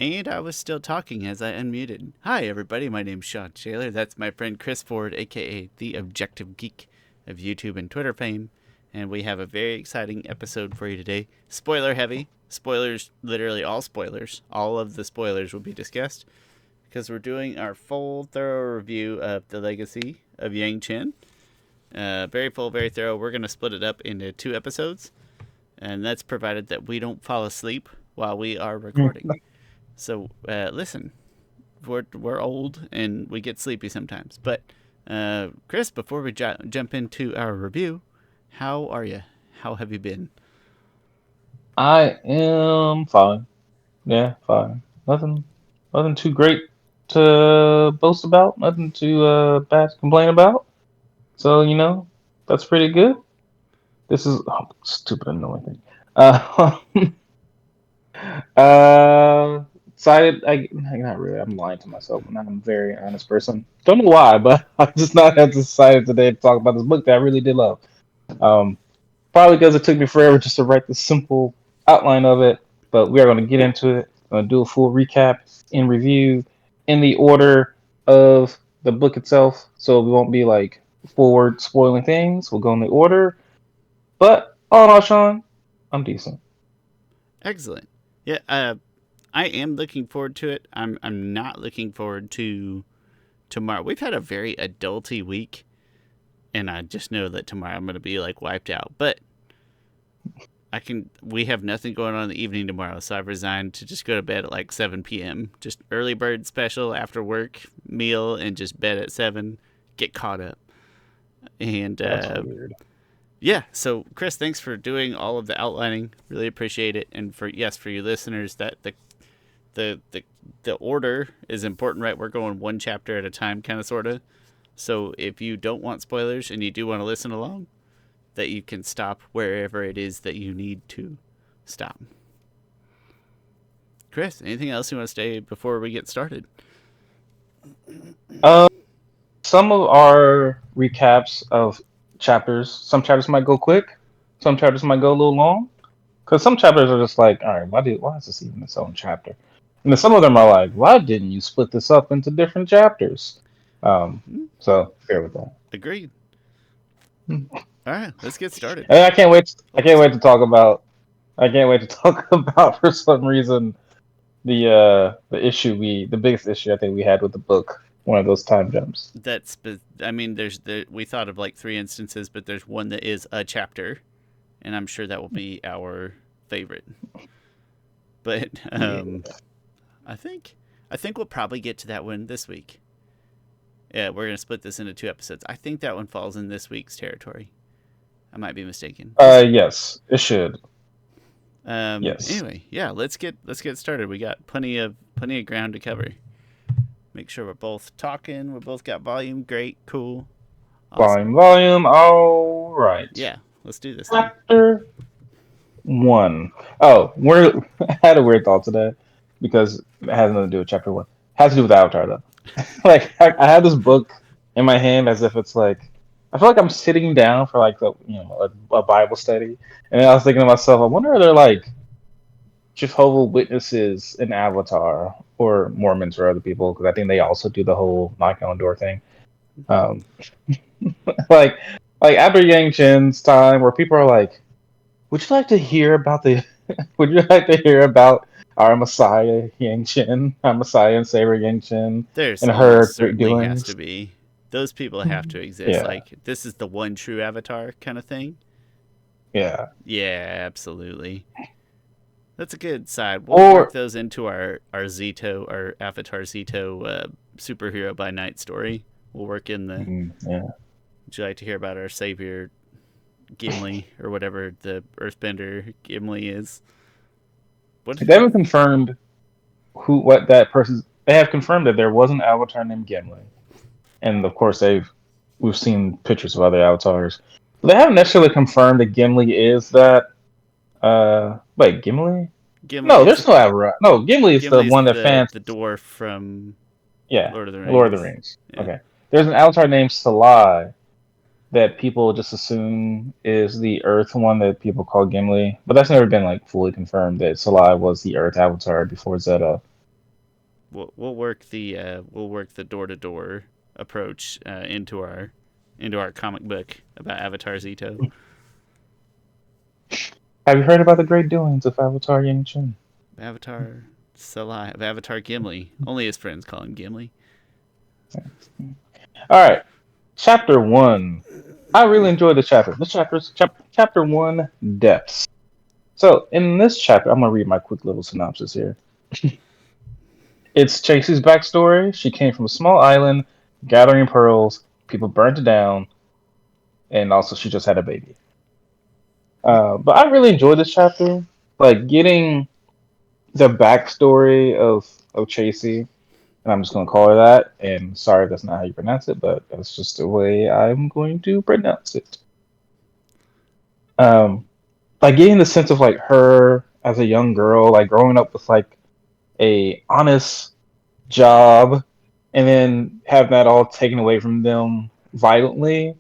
And I was still talking as I unmuted. Hi, everybody. My name's Sean Shaler. That's my friend Chris Ford, aka the Objective Geek of YouTube and Twitter fame. And we have a very exciting episode for you today. Spoiler heavy. Spoilers, literally all spoilers. All of the spoilers will be discussed because we're doing our full, thorough review of the Legacy of Yangchen. Very full, very thorough. We're going to split it up into 2 episodes, and that's provided that we don't fall asleep while we are recording. So listen, we're old and we get sleepy sometimes. But Chris, before we jump into our review, how are you? How have you been? I am fine. Yeah, fine. Nothing too great to boast about. Nothing too bad to complain about. So that's pretty good. This is stupid annoying thing. Uh, excited. Not really. I'm lying to myself. I'm a very honest person. Don't know why, but I'm just not as excited today to talk about this book that I really did love. Um, Probably because it took me forever just to write the simple outline of it, but we are going to get into it. Going to do a full recap in review in the order of the book itself, so we won't be like forward spoiling things. We'll go in the order. But all in all, Sean, I'm decent. Excellent. Yeah, I am looking forward to it. I'm not looking forward to tomorrow. We've had a very adulty week, and I just know that tomorrow I'm going to be like wiped out. But we have nothing going on in the evening tomorrow, so I've resigned to just go to bed at like 7 p.m. Just early bird special after work meal and just bed at 7, get caught up. And That's weird. yeah, so Chris, thanks for doing all of the outlining. Really appreciate it. And for you listeners, that the the the order is important, right? We're going one chapter at a time, kind of sorta. So if you don't want spoilers and you do want to listen along, that you can stop wherever it is that you need to stop. Chris, anything else you want to say before we get started? Um, some of our recaps of chapters. Some chapters might go quick. Some chapters might go a little long. Because some chapters are just like, all right, why is this even its own chapter? And then some of them are like, why didn't you split this up into different chapters? Um, Hmm? so fair with that. Agreed. Hmm. All right, let's get started. And I can't wait. I Oh, can't wait sorry. to talk about. I can't wait to talk about for some reason the issue the biggest issue I think we had with the book. One of those time jumps. I mean, we thought of like 3 instances, but there's one that is a chapter, and I'm sure that will be our favorite. But Yeah. I think I think we'll probably get to that one this week. Yeah, we're gonna split this into 2 episodes. I think that one falls in this week's territory. I might be mistaken. We'll see. Yes, it should. Yes. Anyway, yeah, let's get started. We got plenty of ground to cover. Make sure we're both talking. We both got volume. Great, cool, awesome. Volume. All right. Yeah, let's do this thing. Chapter one. Oh, we're I had a weird thought today because it has nothing to do with chapter one. It has to do with Avatar though. Like I have this book in my hand as if it's like I feel like I'm sitting down for like a Bible study, and I was thinking to myself, I wonder if they're like Jehovah Witnesses in Avatar or Mormons or other people because I think they also do the whole knock on door thing. Um, like after Yang Chen's time, where people are like, "Would you like to hear about the? Would you like to hear about our Messiah Yang Chen, our Messiah and Savior Yang Chen, There's and almost her great certainly has to doings?" be. Those people have to exist. Yeah, Like this is the one true Avatar kind of thing. yeah. Yeah, absolutely. That's a good side. We'll work Or those into our Zito, our Avatar Zito superhero by night story. We'll work in the. yeah, Would you like to hear about our savior Gimli or whatever the Earthbender Gimli is? What did they haven't confirmed what that person. They have confirmed that there was an Avatar named Gimli, and of course we've seen pictures of other avatars. They haven't necessarily confirmed that Gimli is that. Wait, Gimli? Gimli No, is there's no avatar. No, Gimli is the Gimli's one that fans. the dwarf from Yeah, Lord of the Lord of the Rings. Rings. Yeah. Okay, there's an avatar named Salai that people just assume is the Earth one that people call Gimli, but that's never been like fully confirmed that Salai was the Earth avatar before Zeta. we'll work the door to door approach into our comic book about Avatar Zito. Have you heard about the great doings of Avatar Yangchen? Avatar Salai of Avatar Gimli. Only his friends call him Gimli. All right, chapter one. I really enjoyed the chapter. This chapter one, depths. So in this chapter, I'm gonna read my quick little synopsis here. It's Chasey's backstory. She came from a small island, gathering pearls. People burned it down, and also she just had a baby. But I really enjoyed this chapter. Like getting the backstory of Chasey, and I'm just gonna call her that. And sorry if that's not how you pronounce it, but that's just the way I'm going to pronounce it. Um, like getting the sense of like her as a young girl, like growing up with like a honest job, and then have that all taken away from them violently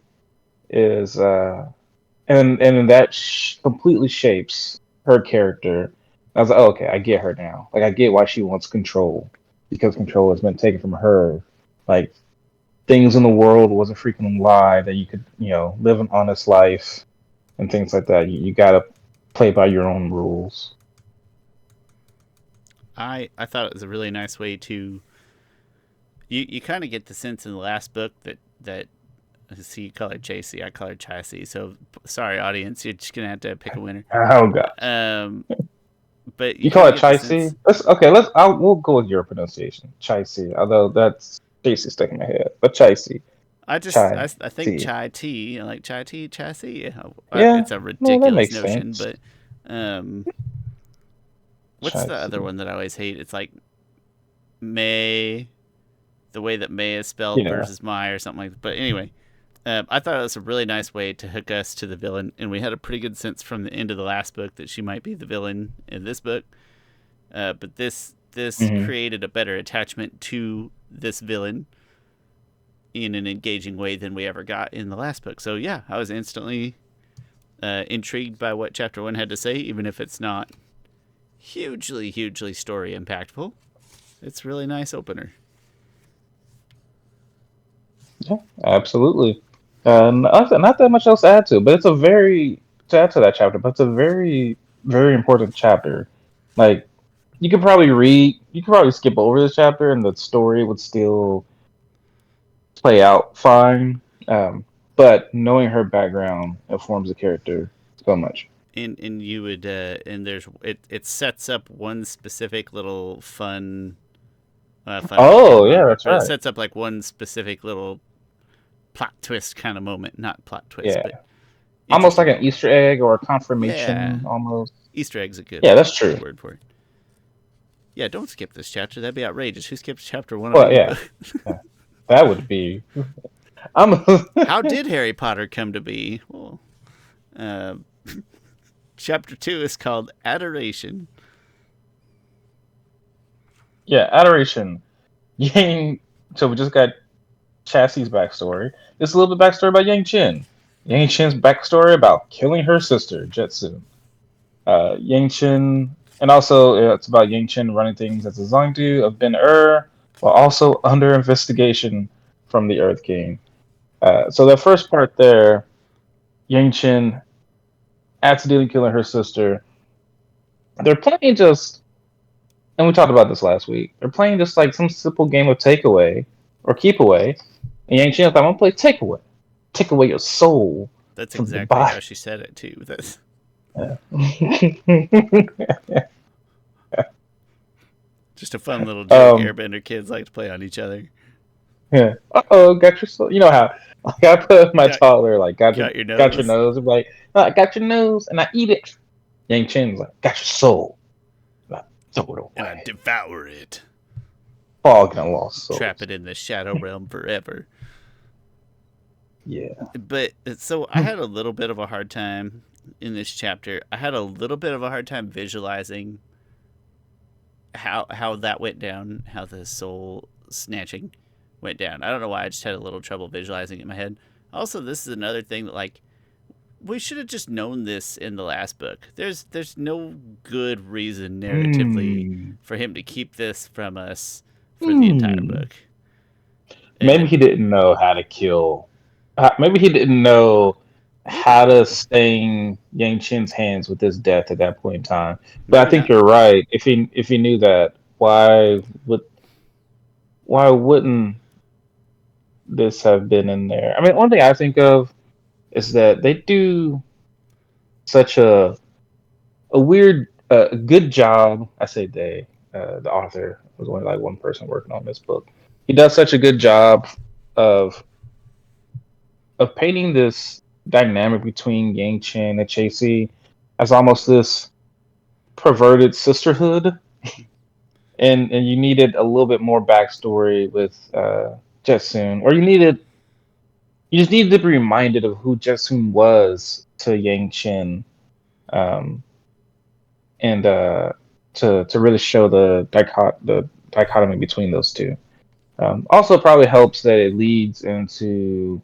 is and that completely shapes her character. I was like, oh, okay, I get her now. Like I get why she wants control because control has been taken from her. Like things in the world was a freaking lie that you could live an honest life and things like that. You gotta play by your own rules. I thought it was a really nice way to you kind of get the sense in the last book that see, you call her JC, I call her Chassis. So sorry, audience, you're just gonna have to pick a winner. Oh god. But you You call kind of it get the Chicey? sense. Let's okay. We'll go with your pronunciation, Chicey. Although that's Chasey stuck in my head, but Chicey, I think Chai. chai tea, like chai tea, chassis. Yeah, It's a no, that ridiculous makes notion, sense. but um, what's the other Chicey. one that I always hate? It's like May, the way that May is spelled Yeah. versus my or something like that. But anyway, I thought it was a really nice way to hook us to the villain, and we had a pretty good sense from the end of the last book that she might be the villain in this book. But this Hmm. created a better attachment to this villain in an engaging way than we ever got in the last book. So yeah, I was instantly intrigued by what chapter one had to say, even if it's not hugely story impactful. It's a really nice opener. Yeah, absolutely. Not that much else to add to, but it's a very to add to that chapter. But it's a very important chapter. Like you could probably skip over this chapter, and the story would still play out fine. But knowing her background informs the character so much. And you would and there's it sets up one specific little fun might be the Oh wrong yeah, word, that's but it right. sets up like one specific little plot twist kind of moment, not plot twist, Yeah, but almost interesting like an moment. Easter egg or a Yeah, confirmation, almost. Easter egg's a Yeah, that's true. good word for it. Yeah, don't skip this chapter. That'd be outrageous. Who skips chapter one of Well, any yeah, book? yeah. That would be. I'm. How did Harry Potter come to be? Well, uh, chapter two is called Adoration. Yeah, adoration. Yang. So we just got Chassie's backstory. Just a little bit backstory about Yang Chen. Yang Chen's backstory about killing her sister, Jetsu. Yang Chen, and also it's about Yang Chen running things as a Zongdu of Ben while also under investigation from the Earth King. So the first part there, Yang Chen accidentally killing her sister. They're playing just, and we talked about this last week. They're playing just like some simple game of takeaway or keep away. And Yang Chen is like, I'm gonna play takeaway. Take away your soul That's from your exactly how body. she said it too. That's Yeah. just a fun little joke um, Airbender kids like to play on each other. yeah. Oh, got your soul. You know how like, I put my Got toddler like got your got your nose. nose. I'm like, I got your nose and I eat it. Yang Chen's like, got your soul. Like, throw it And I away. devour it. Fog and lost Trap souls. it in the shadow realm forever. Yeah. But so I had a little bit of a hard time in this chapter. I had a little bit of a hard time visualizing how that went down, how the soul snatching went down. I don't know why, I just had a little trouble visualizing it in my head. Also, this is another thing that like we should have just known this in the last book. There's no good reason narratively Hmm. for him to keep this from us for the entire book. Maybe he didn't know how to kill. Maybe he didn't know how to stain Yang Chen's hands with his death at that point in time. But I Maybe think not. you're right. If he knew that, why wouldn't this have been in there? I mean, one thing I think of is that they do such a weird, good job. I say they, the author was only like one person working on this book. He does such a good job of painting this dynamic between Yang Chen and Chasey as almost this perverted sisterhood, and you needed a little bit more backstory with Jetsoon, or you just needed to be reminded of who Jetsoon was to Yang Chen, um, and to really show the dichotomy between those two. Also, probably helps that it leads you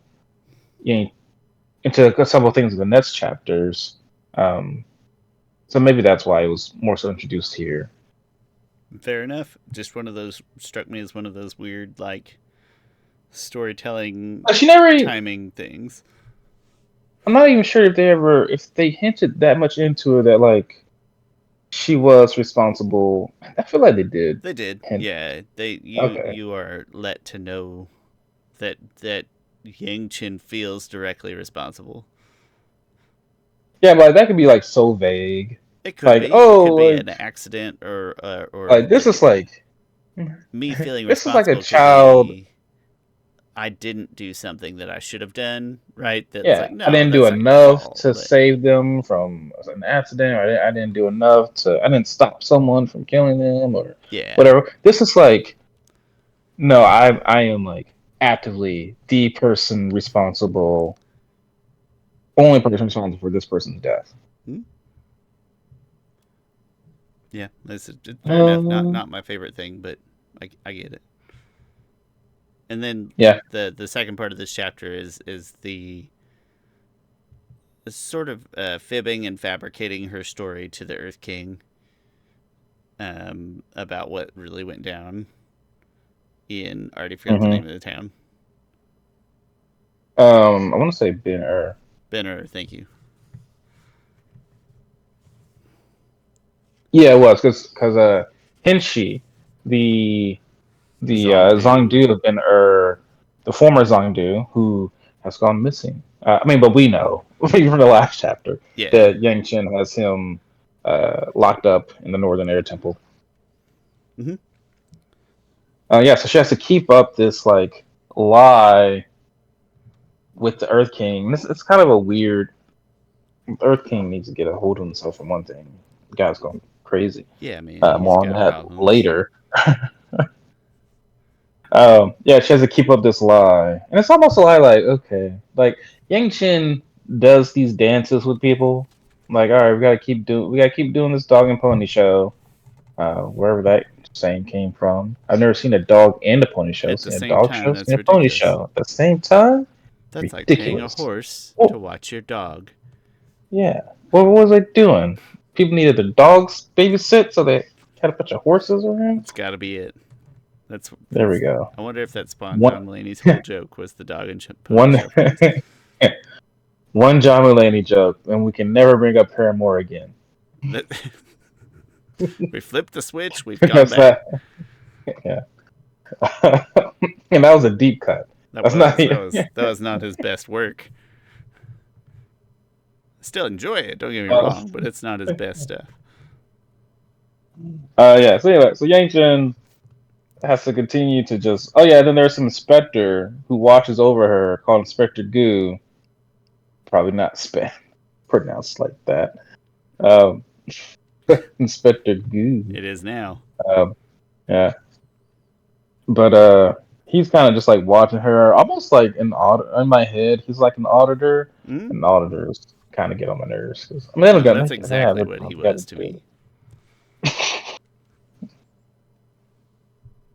into several things in the next chapters. Um, so maybe that's why it was more so introduced here. Fair enough. Just one of those struck me as one of those weird like storytelling She never. timing things. I'm not even sure if they hinted that much into it that like she was responsible. I feel like they did. They did. Hint. Yeah. Okay. You are let to know that Yang Chen feels directly responsible. Yeah, but like, that could be like so vague. It could Like, be. It oh, could be an accident or like this is like me feeling this is like a responsible could child. be I didn't do something that I should have done, right? That's like, Yeah, I no, didn't do that's not your enough fault. to But save them from an accident, or I didn't do enough to. I didn't stop someone from killing them, or yeah. whatever. This is like, no, I am like actively the person responsible, only person responsible for this person's death. Hmm? Yeah, it's fair enough. Um, Not my favorite thing, but I get it. And then yeah. the second part of this chapter is the sort of fibbing and fabricating her story to the Earth King, about what really went down in, I already forgot the Mm-hmm. name of the town. I want to say Ben Ur. Benner, thank you. Yeah, it was because Hinshi, the Zongdu. Zongdu of Ben Ur, the former Zongdu who has gone missing. I mean, but we know from the last chapter Yeah. that Yang Chen has him locked up in the Northern Air Temple. Mm-hmm. Yeah, so she has to keep up this like lie with the Earth King. It's kind of a weird. Earth King needs to get a hold of himself for one thing. The guy's going crazy. Yeah, man, he's More on got that problems. later. Yeah, she has to keep up this lie, and it's almost a lie. Like, okay, like Yang Chen does these dances with people. Like, all right, we gotta keep doing this dog and pony show. Wherever that saying came from. I've never seen a dog and a pony show. At the Seen a same dog time, show. that's Seen a pony ridiculous. show at the same time. That's like paying a Ridiculous. horse to Oh, watch your dog. yeah. What was I doing? People needed their dogs babysit, so they had a bunch of horses around. It's got to be it. There we That's. go. I wonder if that spawned One, John Mulaney's whole joke was the dog and pony one, show fans. one John Mulaney joke, and we can never bring up Paramore again. That we flipped the switch. We've gone Because back. yeah, and that was a deep cut. That That's not. was that was that was not his best work. Still enjoy it. Don't get me Uh, wrong, but it's not his best stuff. yeah. So anyway, so Yang Chen has to continue to just. Oh yeah, then there's some inspector who watches over her called Inspector Goo. Probably not pronounced like that. Um, Inspector Goo. It is now. Um, yeah, but he's kind of just like watching her, almost like an auditor. In my head, he's like an auditor, Mm? and auditors kind of get on my nerves. 'Cause, I mean, they don't No, got that's they have exactly what he everything got was to to do. me.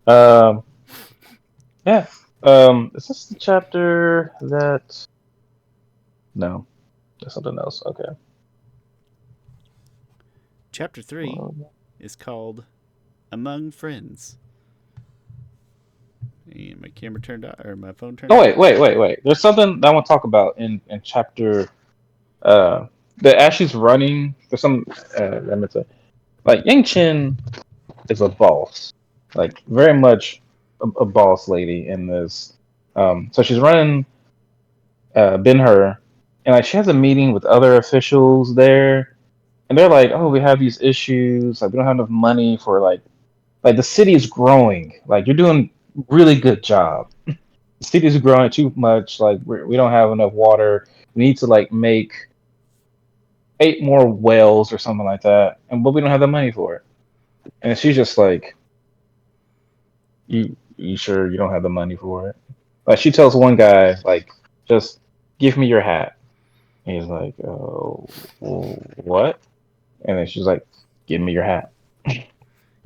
Um, yeah. Is this the chapter that? No, there's something else. Okay. Chapter 3 is called Among Friends. And my camera turned off, or my phone turned Oh off. wait. There's something that I want to talk about in chapter uh that as she's running. There's some let me say, like Yangchen is a boss, like very much a boss lady in this. So she's running Ben Hur, and like she has a meeting with other officials there, and they're like, "Oh, we have these issues. Like we don't have enough money for like the city is growing. Like you're doing really good job. The city is growing too much. Like we don't have enough water. We need to like make 8 more wells or something like that, and but we don't have the money for it." And she's just like, you sure you don't have the money for it?" Like she tells one guy, like, just give me your hat. And he's like, oh, what? And then she's like, give me your hat. Give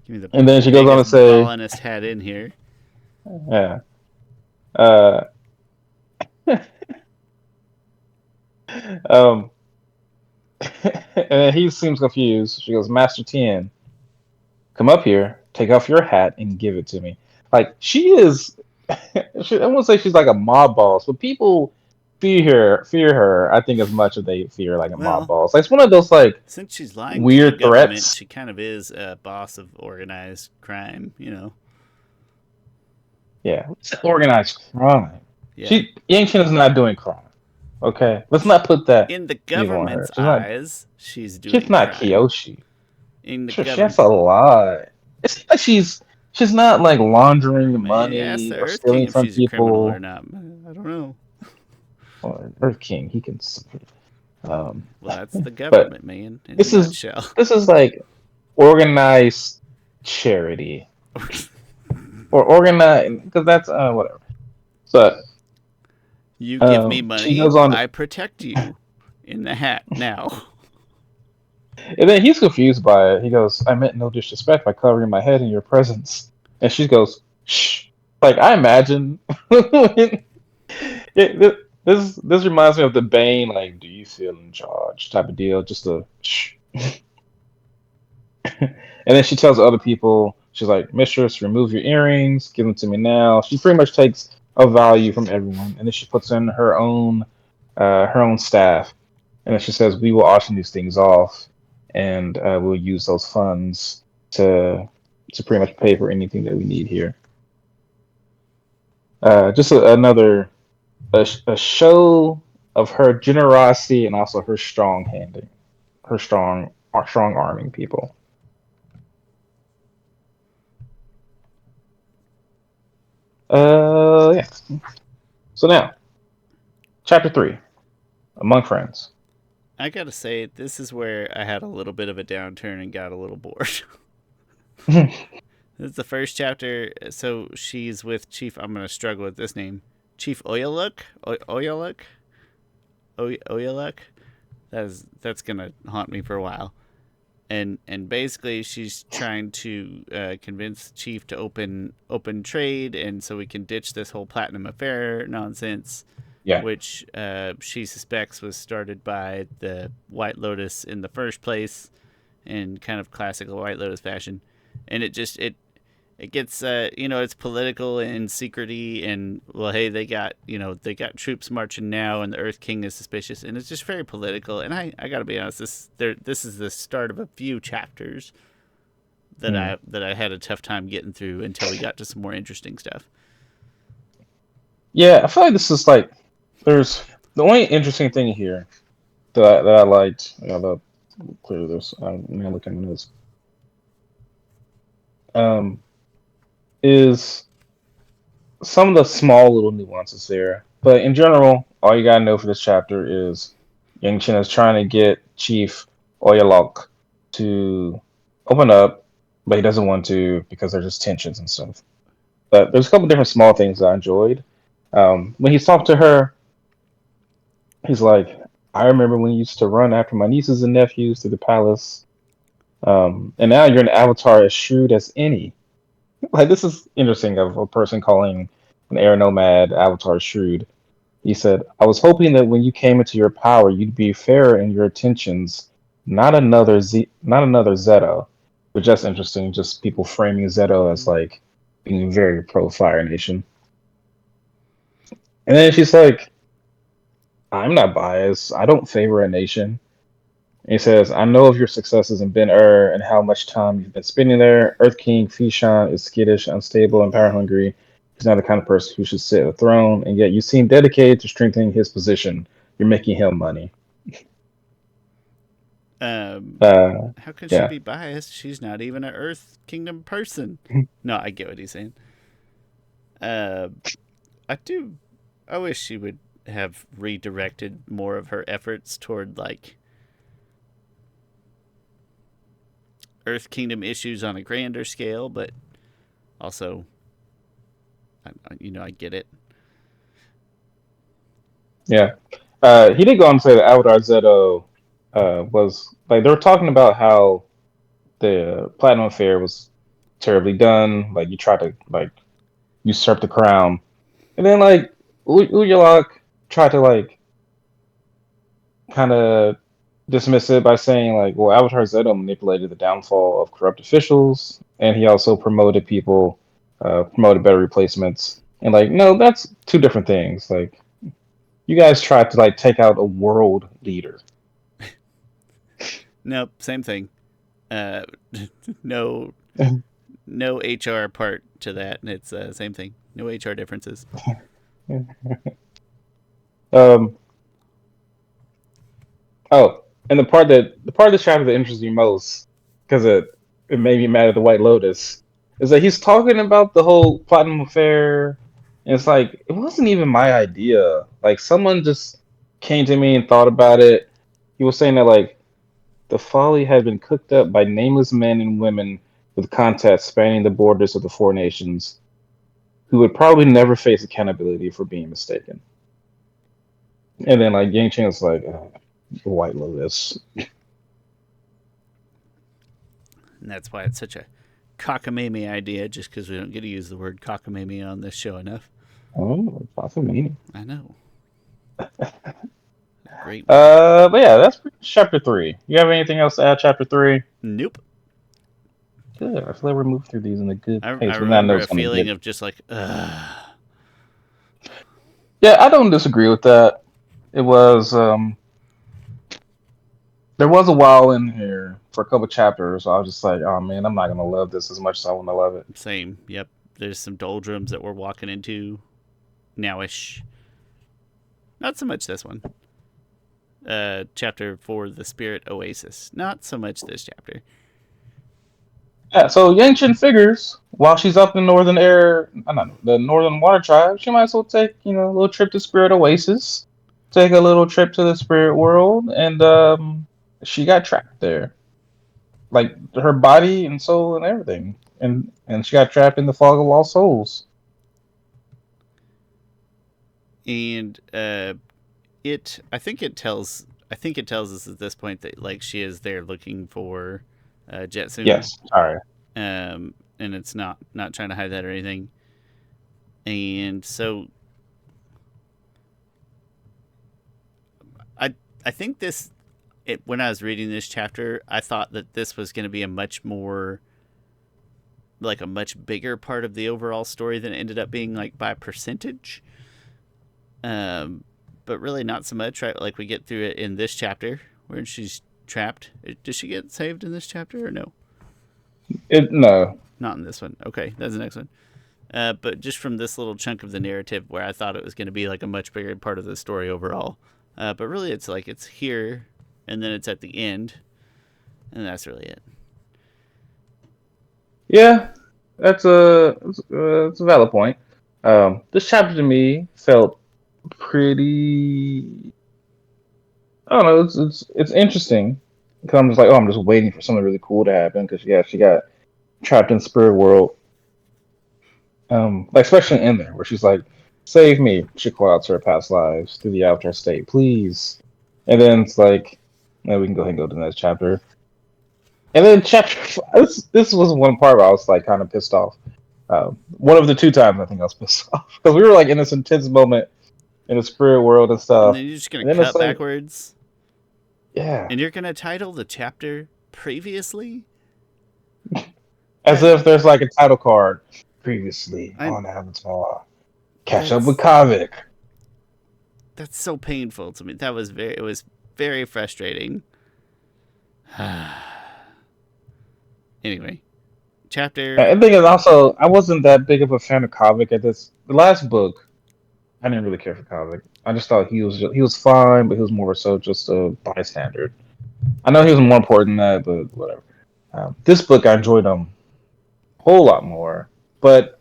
me the And then she goes on to biggest, say, ballingest hat in here. yeah, uh, um, and then he seems confused. She goes, Master Tien, come up here, take off your hat, and give it to me. Like she is, I won't say she's like a mob boss, but people fear her. I think as much as they fear like a mob Well, boss. Like it's one of those like since she's lying to the weird government, threats. she kind of is a boss of organized crime, you know? Yeah, it's organized crime. Yeah. Yangchen is not doing crime. Okay, let's not put that In the label on her. government's eyes, she's She's doing not crime. Kyoshi. In the Sure, she government, has a lot. It's not like she's not like laundering maybe ask the money or Earth King stealing if from she's a criminal or people. not. I don't know. Or Earth King, he can. Well, that's the But government, man, in a this is nutshell. this is like organized charity or organized because that's whatever. So You give me she money, goes on. I protect you. In the hat now. And then he's confused by it. He goes, I meant no disrespect by covering my head in your presence. And she goes, shh. Like, I imagine. This reminds me of the Bane, like, do you feel in charge type of deal. Just a shh. And then she tells other people, she's like, Mistress, remove your earrings, give them to me now. She pretty much takes a value from everyone. And then she puts in her own staff. And then she says, we will auction these things off, and we'll use those funds to pretty much pay for anything that we need here. Just another a show of her generosity and also her strong handing, her strong arming people. Yeah. So now, chapter 3, Among Friends. I gotta say, this is where I had a little bit of a downturn and got a little bored. This is the first chapter. So she's with Chief. I'm gonna struggle with this name. Chief Oyaluk. Oyaluk. Oyaluk. That's gonna haunt me for a while. And basically she's trying to convince Chief to open trade, and so we can ditch this whole Platinum Affair nonsense, Yeah. which she suspects was started by the White Lotus in the first place, in kind of classical White Lotus fashion, and it gets it's political and secrety, and well, hey, they got troops marching now, and the Earth King is suspicious, and it's just very political. And I gotta be honest, this is the start of a few chapters that I had a tough time getting through until we got to some more interesting stuff. Yeah, I feel like this is like there's the only interesting thing here that I liked. Yeah, the clear this. I'm gonna look into this. Um, is some of the small little nuances there, but in general, all you gotta know for this chapter is Yang Chen is trying to get Chief Oyalok to open up, but he doesn't want to because there's just tensions and stuff. But there's a couple different small things that I enjoyed. When he's talked to her, he's like, I remember when you used to run after my nieces and nephews to the palace. And now you're an avatar as shrewd as any. Like, this is interesting of a person calling an air nomad avatar shrewd. He said, I was hoping that when you came into your power, you'd be fairer in your attentions, not another Zeto. But just interesting, just people framing Zeto as like being very pro Fire Nation. And then she's like, I'm not biased. I don't favor a nation. And he says, I know of your successes in Ben Ur and how much time you've been spending there. Earth King Fishan is skittish, unstable, and power hungry. He's not the kind of person who should sit at a throne, and yet you seem dedicated to strengthening his position. You're making him money. Um, Uh, how can she yeah. be biased? She's not even an Earth Kingdom person. No, I get what he's saying. Uh, I do. I wish she would have redirected more of her efforts toward like Earth Kingdom issues on a grander scale, but also, I get it. Yeah. He did go on to say that Avatar Zeto was like they were talking about how the Platinum Affair was terribly done. Like you tried to like usurp the crown, and then like Uyalak tried to like kind of dismiss it by saying like, well, Avatar Zeto manipulated the downfall of corrupt officials, and he also promoted people, promoted better replacements, and like, no, that's two different things. Like, you guys tried to like take out a world leader. Nope, same thing. Uh, no, no HR part to that, and it's same thing. No HR differences. um. Oh, and the part of this chapter that interests me most, because it made me mad at the White Lotus, is that he's talking about the whole Platinum Affair, and it's like it wasn't even my idea. Like someone just came to me and thought about it. He was saying that like the folly had been cooked up by nameless men and women with contacts spanning the borders of the four nations, who would probably never face accountability for being mistaken. And then like Yang Chen was like, White Lotus. And that's why it's such a cockamamie idea, just because we don't get to use the word cockamamie on this show enough. Oh, possibly. I know. Great word. But yeah, that's chapter 3. You have anything else to add? Chapter 3. Nope. Good. I feel like we're moving through these in a good I pace. But I know remember a it's gonna feeling get. of just like, ugh. Yeah, I don't disagree with that. It was there was a while in here for a couple chapters. I was just like, oh man, I'm not gonna love this as much as I want to love it. Same. Yep. There's some doldrums that we're walking into nowish. Not so much this one. Chapter 4, The Spirit Oasis. Not so much this chapter. Yeah, so Yangchen figures while she's up in northern air, I don't know, the northern water tribe, she might as well take a little trip to Spirit Oasis, take a little trip to the spirit world, and she got trapped there, like her body and soul and everything, and she got trapped in the fog of lost souls. And I think it tells us at this point that like she is there looking for Jetsun. Yes, sorry. And it's not trying to hide that or anything. And so I think when I was reading this chapter, I thought that this was going to be a much more like a much bigger part of the overall story than it ended up being like by percentage. But really not so much, right? Like we get through it in this chapter where she's trapped. Does she get saved in this chapter or no? No. Not in this one. Okay, that's the next one. But just from this little chunk of the narrative where I thought it was going to be like a much bigger part of the story overall. But really it's like it's here and then it's at the end and that's really it. Yeah, that's a valid point. This chapter to me felt pretty. I don't know. It's interesting because I'm just like, oh, I'm just waiting for something really cool to happen. Because yeah, she got trapped in spirit world. Like especially in there where she's like, "Save me!" She calls out to her past lives through the avatar state, please. And then it's like, we can go ahead and go to the next chapter. And then this was one part where I was like kind of pissed off. One of the two times I think I was pissed off because we were like in this intense moment in the spirit world and And stuff. then you're just going And to then it's cut like, backwards. yeah, And you're going to title the chapter Previously? as if there's like a title card previously I on Avatar. Catch up with that's Kavik. That's so painful to me. It was very frustrating. Anyway, chapter. I think it's also I wasn't that big of a fan of Kavik at this. The last book, I didn't really care for Kavik. I just thought he was fine, but he was more so just a bystander. I know he was more important than that, but whatever. This book, I enjoyed him a whole lot more. But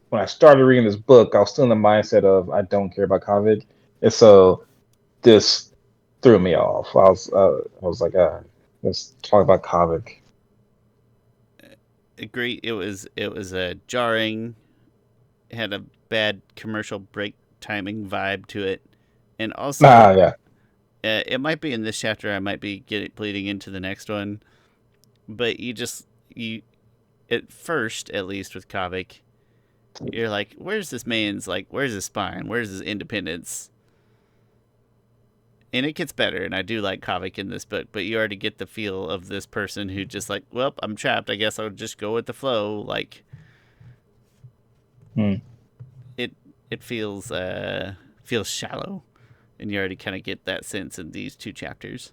when I started reading this book, I was still in the mindset of I don't care about Kavik, and so this threw me off. I was like, let's talk about Kavik. Agree. It was a jarring. It had a bad commercial break timing vibe to it, and also Yeah. it might be in this chapter. I might be bleeding into the next one, but you at first, at least with Kavik, you're like, where's this man's where's his spine? Where's his independence? And it gets better, and I do like Kavik in this book, but you already get the feel of this person who just like, well, I'm trapped. I guess I'll just go with the flow. Like, Hmm. it feels shallow, and you already kind of get that sense in these two chapters.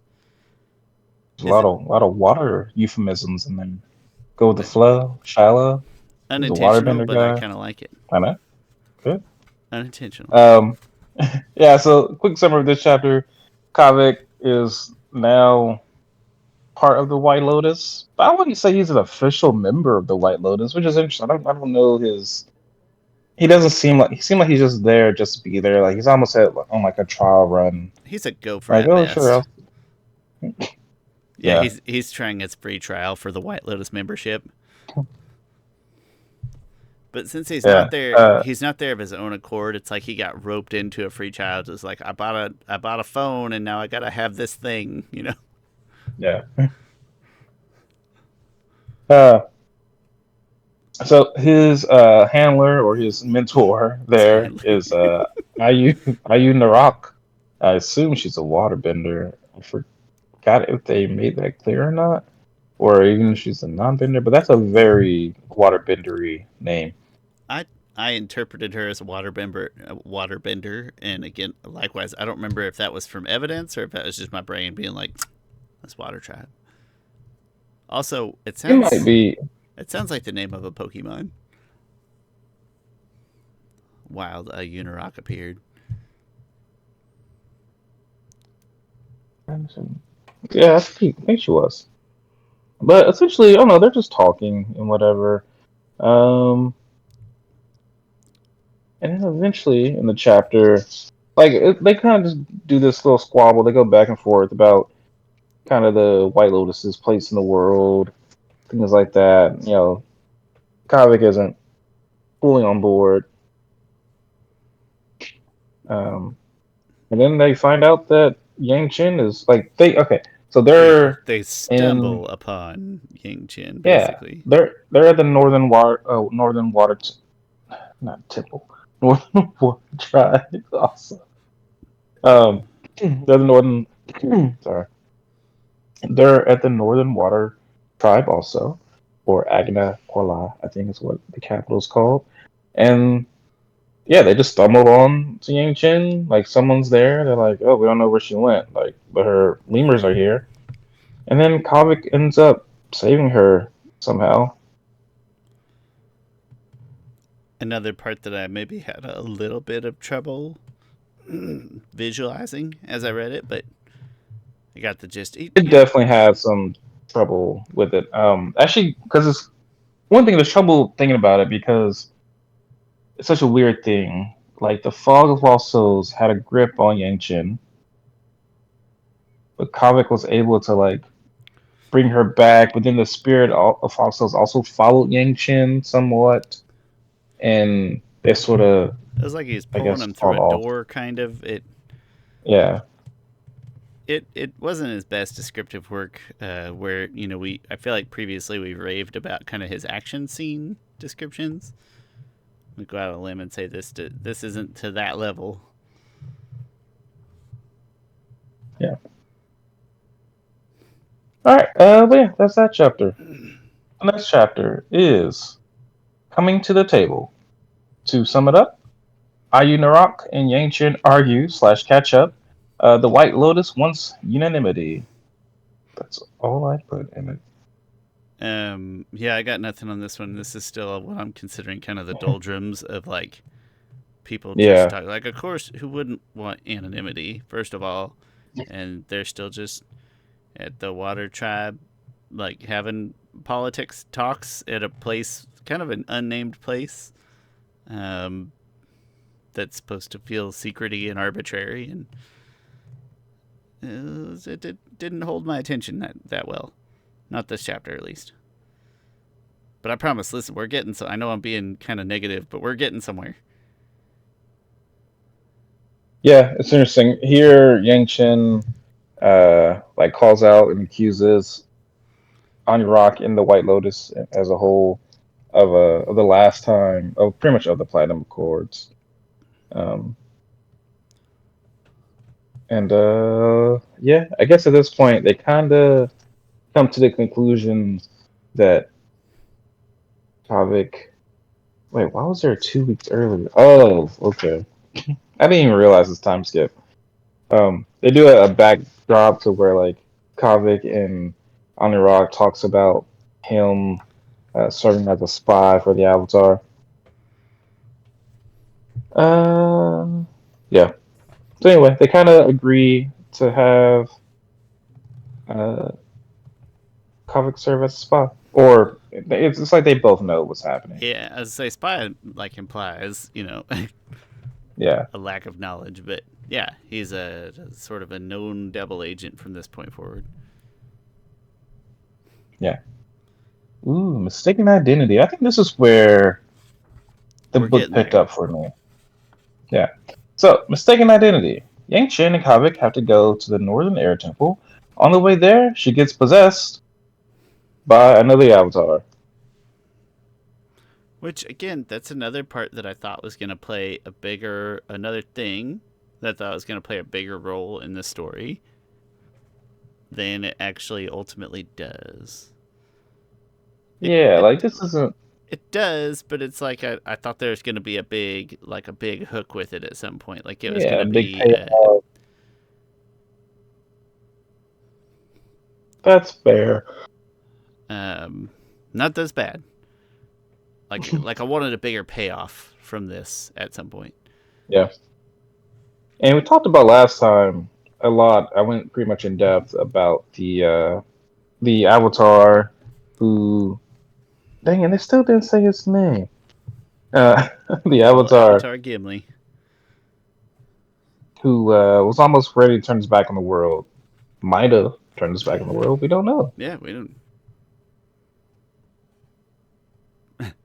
There's Is it a lot of water euphemisms, and then go with the uh, flow. Shallow. He's a unintentional, waterbender but I guy. kind of like it. I know. Good. Unintentional. Um, yeah. So, quick summary of this chapter: Kavik is now part of the White Lotus. But I wouldn't say he's an official member of the White Lotus, which is interesting. I don't know his. He doesn't seem like he seemed like he's just there just to be there. Like he's almost on like a trial run. He's a gopher Like, at oh sure, best. Yeah, yeah, he's trying his free trial for the White Lotus membership. But since yeah, he's not there of his own accord. It's like he got roped into a free trial. It's like I bought a phone, and now I gotta have this thing. You know. yeah. Uh, so his handler or his mentor there is Ayu Narak. I assume she's a waterbender. I forgot if they made that clear or not, or even if she's a non-bender. But that's a very waterbendery name. I I interpreted her as a waterbender, and again, likewise, I don't remember if that was from evidence or if that was just my brain being like, "That's water tribe." Also, It might be. it sounds like the name of a Pokemon. Wild Unirock appeared. Yeah, I think she was. But essentially, oh no, they're just talking and whatever. Um, and then eventually in the chapter, they kind of just do this little squabble. They go back and forth about kind of the White Lotus's place in the world, things like that. You know, Kavik isn't fully on board. Um, and then they find out that Yangchen is like they okay. So they're They in stumble upon Yangchen, yeah, basically. they're at the northern water not temple northern water tribe. Awesome. Um, they're the northern. Sorry, they're at the Northern Water Tribe also, or Agna Kola, I think is what the capital is called. And yeah, they just stumble on to Yangchen. Like someone's there. They're like, oh, we don't know where she went. Like, but her lemurs are here. And then Kavik ends up saving her somehow. Another part that I maybe had a little bit of trouble visualizing as I read it, but I got the gist. It definitely had some trouble with it. Actually, because it's one thing. There's trouble thinking about it because it's such a weird thing. Like the Fog of Lost Souls had a grip on Yangchen, but Kavik was able to like bring her back. But then the spirit of Fog Souls also followed Yangchen somewhat, and they sort of, It was like he was I pulling guess, him through fall a off. door, kind of. Yeah, It wasn't his best descriptive work. Where I feel like previously we raved about kind of his action scene descriptions. We go out on a limb and say this isn't to that level. yeah. All right. But yeah, that's that chapter. The next chapter is coming to the table. To sum it up, Ayu Narak and Yangchen argue slash catch up. The White Lotus wants unanimity. That's all I put in it. Yeah, I got nothing on this one. This is still what I'm considering kind of the doldrums of like people just Yeah, talk. Like, of course, who wouldn't want anonymity? First of all, and they're still just at the Water Tribe, like having politics talks at a place, kind of an unnamed place, um, that's supposed to feel secrety and arbitrary, and it didn't hold my attention that well. Not this chapter, at least. But I promise, listen, we're getting so. I know I'm being kind of negative, but we're getting somewhere. yeah, it's interesting. Here, Yangchen like calls out and accuses Anya Rock and the White Lotus as a whole of the last time of pretty much of the Platinum Accords. Um, and yeah, I guess at this point they kind of come to the conclusion that Kavik. Wait, why was there 2 weeks earlier? Oh, okay. I didn't even realize this time skip. They do a backdrop to where like Kavik and Anirog talks about him serving as a spy for the Avatar. Um, yeah. So anyway, they kind of agree to have uh, Kavik serve as a spy, or it's like they both know what's happening. Yeah, as I say, spy like implies, Yeah, a lack of knowledge, but yeah, he's a sort of a known double agent from this point forward. yeah. Ooh, mistaken identity. I think this is where the We're book getting picked there. up for me. Yeah. So, mistaken identity. Yang Chen and Kavik have to go to the Northern Air Temple. On the way there, she gets possessed by another avatar. Which again, that's another part that I thought was going to play another thing that I thought was going to play a bigger role in the story than it actually ultimately does. It Yeah, it like this isn't. it does, but it's like I thought there was going to be a big hook with it at some point. Like it was going Yeah, to big be payoff. That's fair. not as bad. Like I wanted a bigger payoff from this at some point. Yeah. And we talked about last time a lot. I went pretty much in depth about the avatar who. Dang, and they still didn't say his name. Uh, the Well, avatar Avatar Gimli. who was almost ready to turn his back on the world. Might have turned his back on the world. We don't know. Yeah, we don't.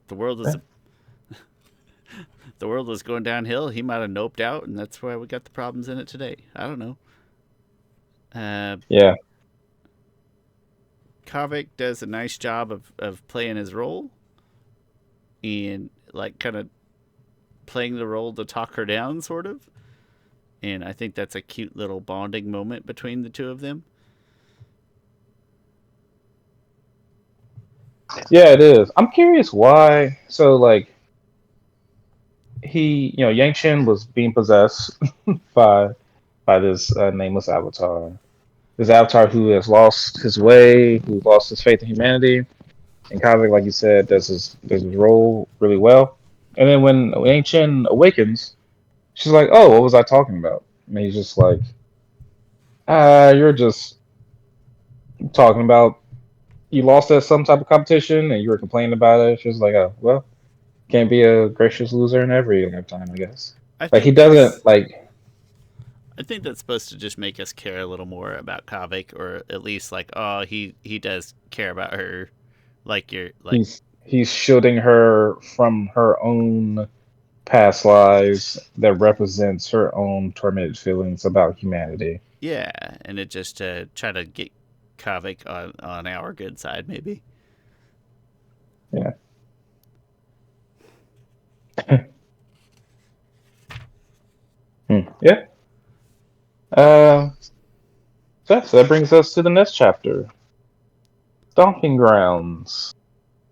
The world Yeah. is the world was going downhill. He might have noped out, and that's why we got the problems in it today. I don't know. Uh, Yeah. Kavik does a nice job of playing his role and like kind of playing the role to talk her down, sort of. And I think that's a cute little bonding moment between the two of them. Yeah, it is. I'm curious why. So, like, Yang Chen was being possessed by this nameless avatar. This avatar who has lost his way, who lost his faith in humanity, and Kavik, like you said, does his role really well. And then when Yang Chen awakens, she's like, "Oh, what was I talking about?" And he's just like, you're just talking about you lost at some type of competition and you were complaining about it." She's like, "Oh, well, can't be a gracious loser in every lifetime, I guess." I Like he think doesn't that's like I think that's supposed to just make us care a little more about Kavik, or at least like, oh, he does care about her. Like you're like, he's shielding her from her own past lives that represents her own tormented feelings about humanity. yeah, and it just to try to get Kavik on our good side, maybe. Yeah. Yeah. Uh, so that brings us to the next chapter, Stomping Grounds.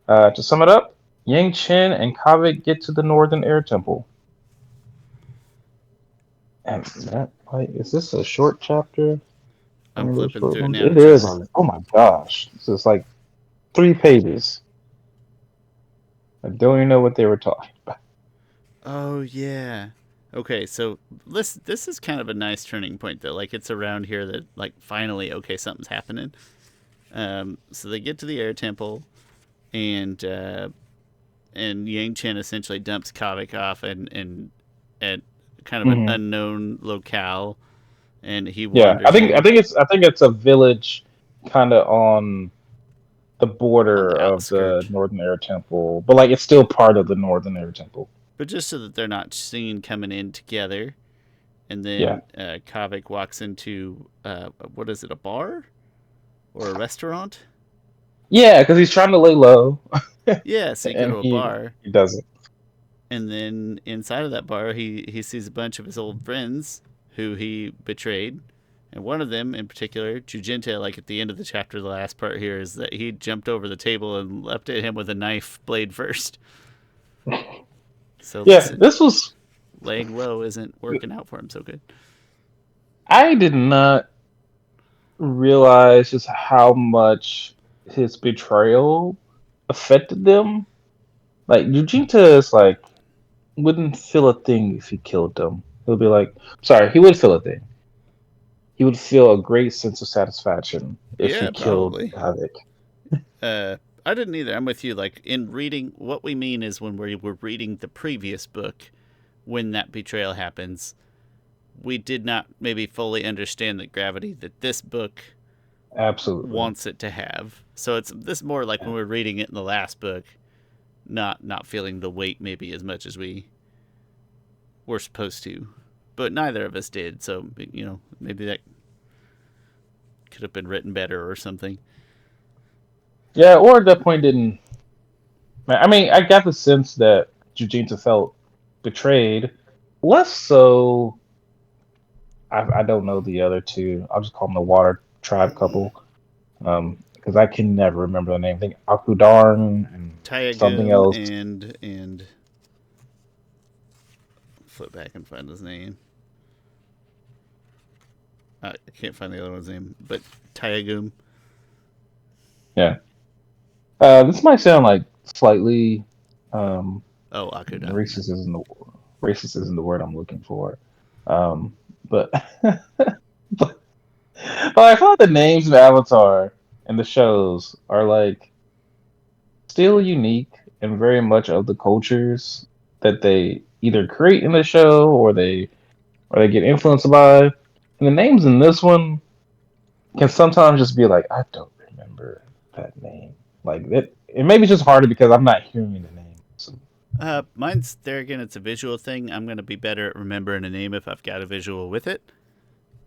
To sum it up, Yang Chen and Kavik get to the Northern Air Temple. And that, like, is this a short chapter? I'm One of those flipping short through it ones? now, It is. trying to. Oh my gosh, this is like 3 pages. I don't even know what they were talking about. Oh yeah. Okay, so this is kind of a nice turning point though. Like it's around here that like finally okay something's happening. So they get to the air temple, and and Yang Chen essentially dumps Kavik off and at kind of an Hmm. unknown locale, and he Yeah, I wanders think I in think it's I think it's a village, kind of on the on border the of the outskirt. Northern Air Temple, but like it's still part of the Northern Air Temple. But just so that they're not seen coming in together, and Yeah, then Kavik walks into what is it, a bar or a restaurant? yeah, because he's trying to lay low, Yeah, so you go and to a he bar, he doesn't. and then inside of that bar, he sees a bunch of his old friends who he betrayed. And one of them, in particular, Jujinta, like at the end of the chapter, the last part here is that he jumped over the table and leapt at him with a knife blade first. So Yeah, listen, this was. laying low isn't working out for him so good. I did not realize just how much his betrayal affected them. Like Eugenia is like wouldn't feel a thing if he killed them. He'll be like, sorry, he would feel a thing. He would feel a great sense of satisfaction if he Yeah, killed probably. Havoc. Uh, I didn't either. I'm with you. Like in reading, what we mean is when we were reading the previous book, when that betrayal happens, we did not maybe fully understand the gravity that this book Absolutely. wants it to have. So it's this more like when we're reading it in the last book, not feeling the weight maybe as much as we were supposed to. But neither of us did, so maybe that could have been written better or something. Yeah, or at that point didn't. I mean, I got the sense that Eugenia felt betrayed. Less so. I don't know the other two. I'll just call them the Water Tribe couple. Because I can never remember the name. I think Akudarn and something Tayagum else. and flip back and find his name. I can't find the other one's name, but Tayagum. Yeah. This might sound like slightly um, Oh, Akuda. racist isn't the racist isn't the word I'm looking for. But but I thought the names of Avatar and the shows are like still unique and very much of the cultures that they either create in the show or they get influenced by. And the names in this one can sometimes just be like, I don't remember that name. Like it maybe it's just harder because I'm not hearing the name. So, Mine's there again. It's a visual thing. I'm gonna be better at remembering a name if I've got a visual with it.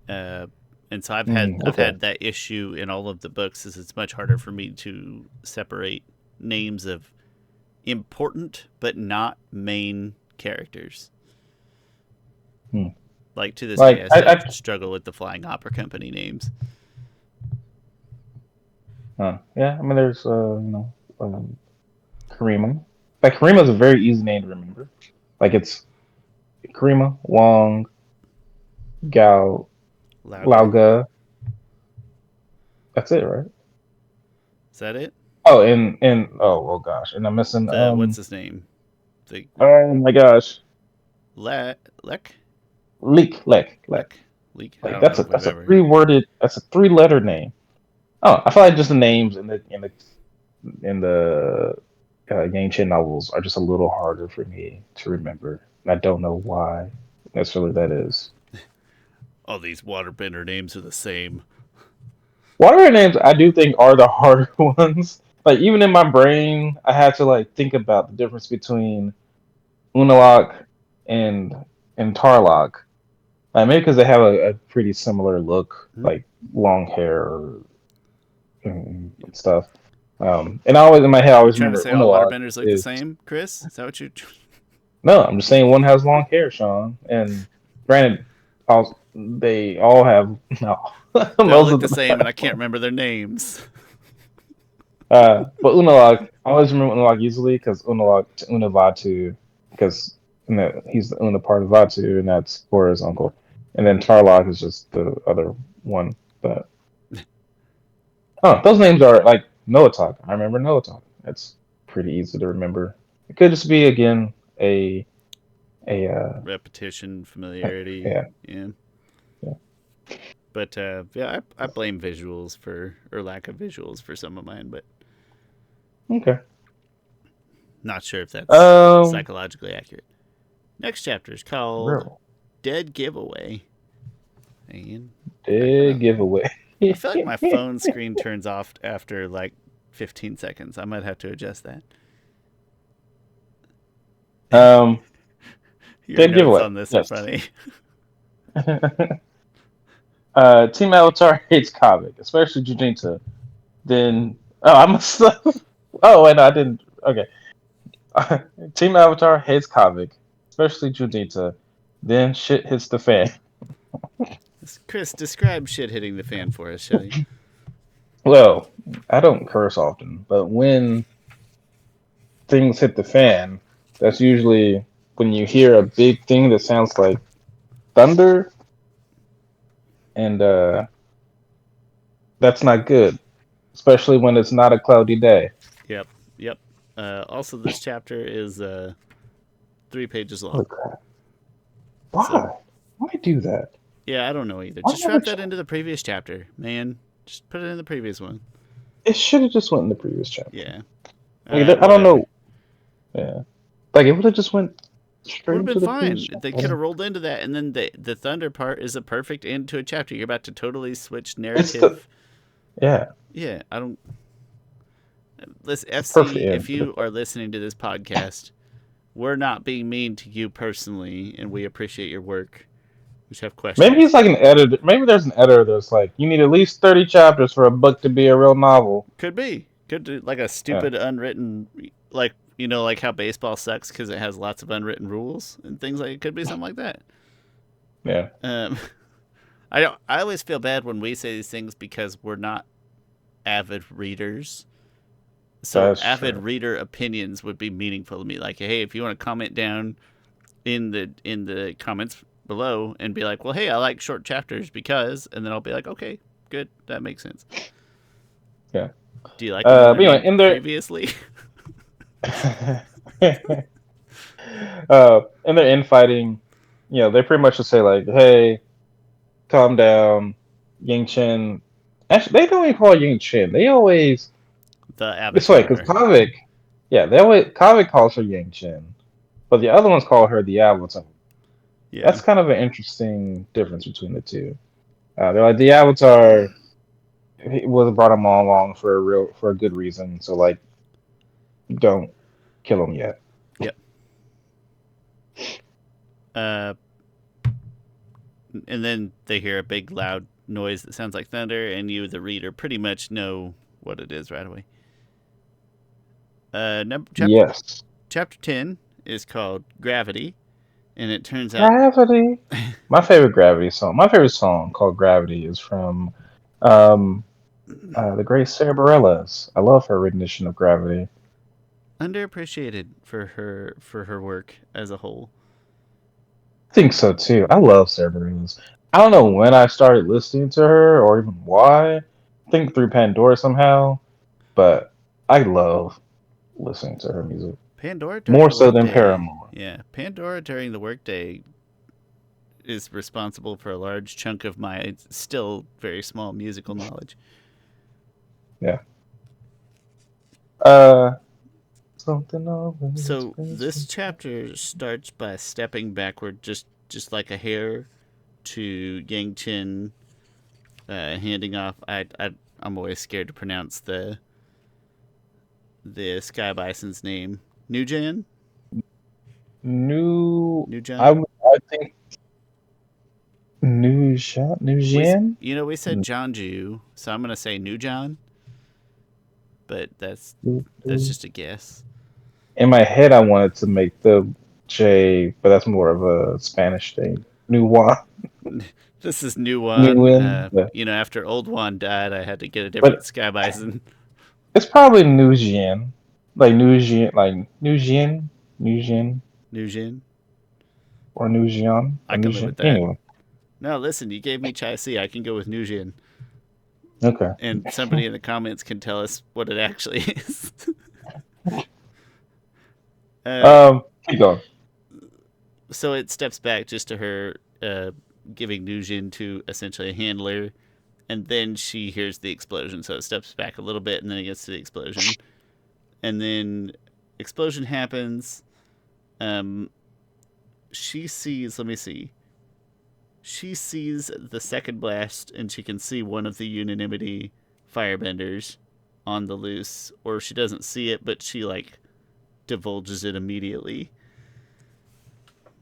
Uh, and so I've okay. had that issue in all of the books. Is it's much harder for me to separate names of important but not main characters. Hmm. Like to this day, Like I I, still I struggle with the Flying Opera Company names. yeah, I mean there's Karima. Like Karima's a very easy name to remember. Like it's Karima, Wong, Gao, Lauga. Lauga. That's it, right? Is that it? Oh, and oh gosh, and I'm missing The what's his name? The oh my gosh, Lek Lek. Lek Leek. I Like don't know if we've that's a ever. that's a 3 letter name. Oh, I feel like just the names in the Yangchen novels are just a little harder for me to remember. And I don't know why necessarily that is. All these waterbender names are the same. Water names I do think are the harder ones. Like even in my brain, I had to like think about the difference between Unalak and and Tarlok. Like maybe because they have a pretty similar look, Hmm? like long hair and stuff. And I always in my head, I You always trying to remember say all Unalaq waterbenders look the is same, Chris? Is that what you? no. I'm just saying one has long hair, Sean. And granted, they all have no. They all Most look of the them, same, and I can't remember their names. but Unalaq, I always remember Unalaq easily because Unalaq to Unavatu because he's the Una part of Vatu, and that's Korra's uncle. and then Tarlok is just the other one. But oh, those names are like Noatok. I remember Noatok. That's pretty easy to remember. It could just be again a Repetition, familiarity. yeah. Yeah. Yeah. But yeah, I blame visuals for, or lack of visuals for some of mine, but Okay. not sure if that's Um. psychologically accurate. Next chapter is called Real Dead Giveaway. And I don't big know. giveaway. I feel like my phone screen turns off after like 15 seconds. I might have to adjust that. um. Your Dead notes giveaway. on this are Yes. funny. Team Avatar hates Kavik, especially Jujinta. Then I must. Oh wait, no, I didn't. Okay. Team Avatar hates Kavik, especially Jujinta. Then shit hits the fan. Chris, describe shit hitting the fan for us, shall you? Well, I don't curse often, but when things hit the fan, that's usually when you hear a big thing that sounds like thunder, and that's not good, especially when it's not a cloudy day. Yep, yep. Also, this chapter is 3 pages long. Holy crap! So, Why? Why do that? yeah, I don't know either. Why Just never? wrap that into the previous chapter, man. Just put it in the previous one. It should have just went in the previous chapter. Yeah. Like, I don't Whatever. know. Yeah, like it would have just went Would straight have into been the previous fine. They could chapter. have rolled into that, and then the thunder part is a perfect end to a chapter. You're about to totally switch It's the narrative. yeah, Yeah, I don't. Listen, it's a perfect FC, end if to the you are listening to this podcast, we're not being mean to you personally, and we appreciate your work. We just have Maybe questions. he's like an editor. Maybe there's an editor that's like, you need at least 30 chapters for a book to be a real novel. Could be. Could do like a Yeah, stupid unwritten, like, you know, like how baseball sucks because it has lots of unwritten rules and things like it. Could be something like that. yeah. Um, I don't. I always feel bad when we say these things because we're not avid readers. So That's avid true. reader opinions would be meaningful to me. Like, hey, if you want to comment down in the comments below and be like, well, hey, I like short chapters because, and then I'll be like, okay, good, that makes sense. Yeah. Do you like them when they're But anyway, made in their previously? in their infighting, they pretty much just say like, "Hey, calm down, Yangchen." Actually, they don't even call her Yangchen. They always The it's funny because Avatar. Kavik, yeah, they always Kavik calls her Yangchen, but the other ones call her the Avatar. Yeah. That's kind of an interesting difference between the two. They're like the Avatar was brought them all along for a good reason. So like, don't kill him yet. Yep. Uh, and then they hear a big loud noise that sounds like thunder, and you, the reader, pretty much know what it is right away. Yes. Chapter 10 is called Gravity, and it turns out. Gravity. My favorite Gravity song. My favorite song called Gravity is from um, the great Sarah Bareilles. I love her rendition of Gravity. Underappreciated for her work as a whole. I think so too. I love Sarah Bareilles. I don't know when I started listening to her or even why. I think through Pandora somehow, but I love listening to her music Pandora during more the so than workday. Paramore. Yeah, Pandora during the workday is responsible for a large chunk of my still very small musical knowledge. Yeah. Uh, something always So brings this me chapter starts by stepping backward just like a hair to Yang Chen handing off. I'm always scared to pronounce the Sky Bison's name. Nujan? New. Nujan? I think New We Jen. we said Janju, so I'm gonna say Nujan, but that's just a guess. In my head, I wanted to make the J, but that's more of a Spanish thing. New Juan, This is New New One. Win. Yeah. After Old One died, I had to get a different But Sky Bison. it's probably New Jen, like New Jen, New Jen, Nujan? or New Jian, I or New could live Jen. with that. Anyway, No, listen, you gave me Chai C. I can go with Nujin. Okay. And somebody in the comments can tell us what it actually is. uh, Keep going. so it steps back just to her giving Nujin to essentially a handler, and then she hears the explosion. So it steps back a little bit, and then it gets to the explosion, and then explosion happens. Um, she sees. Let me see. She sees the second blast, and she can see one of the unanimity firebenders on the loose, or she doesn't see it, but she like divulges it immediately.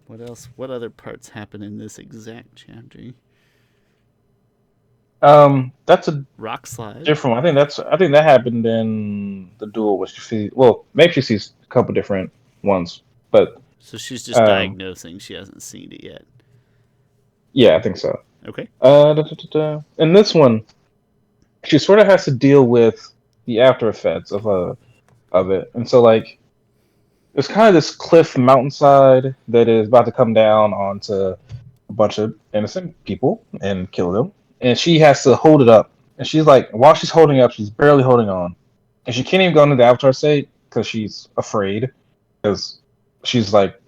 What else? What other parts happen in this exact chapter? That's a Rock slide. different one. I think that happened in the duel, which you see. Well, maybe she sees a couple different ones, but So she's just um, diagnosing. She hasn't seen it yet. yeah, I think so. Okay. In this one, she sort of has to deal with the after effects of it, and so like there's kind of this cliff mountainside that is about to come down onto a bunch of innocent people and kill them, and she has to hold it up. And she's like, while she's holding up, she's barely holding on, and she can't even go into the avatar state because she's afraid, because she's like,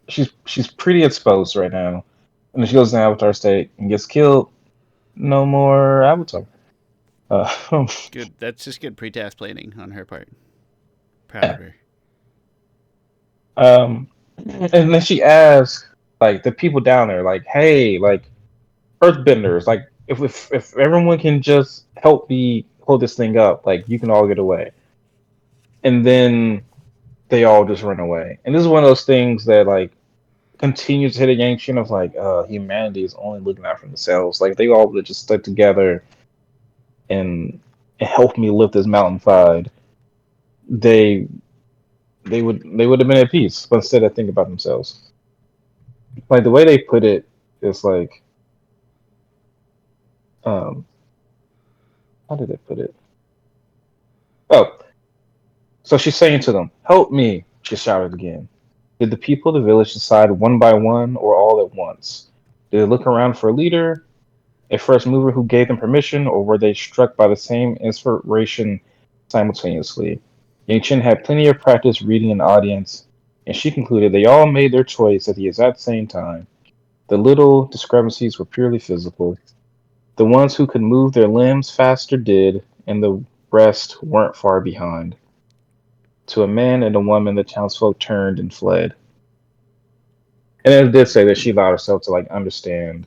she's pretty exposed right now, and if she goes in the avatar state and gets killed, no more avatar. Uh, Good. That's just good pre-task planning on her part. Proud of her. um, and then she asks like the people down there, like, hey, like earthbenders, like if everyone can just help me hold this thing up, like you can all get away. And then they all just run away. And this is one of those things that like continues to hit a Yangchen of like humanity is only looking out for themselves. Like they all would just stick together and help me lift this mountainside. They they would have been at peace, but instead they think about themselves. Like the way they put it is like um how did they put it? Oh, so she's saying to them, "Help me!" She shouted again. Did the people of the village decide one by one or all at once? Did they look around for a leader, a first mover who gave them permission, or were they struck by the same inspiration simultaneously? Yang Chen had plenty of practice reading an audience, and she concluded they all made their choice at the exact same time. The little discrepancies were purely physical. The ones who could move their limbs faster did, and the rest weren't far behind. To a man and a woman, the townsfolk turned and fled. And it did say that she allowed herself to like understand.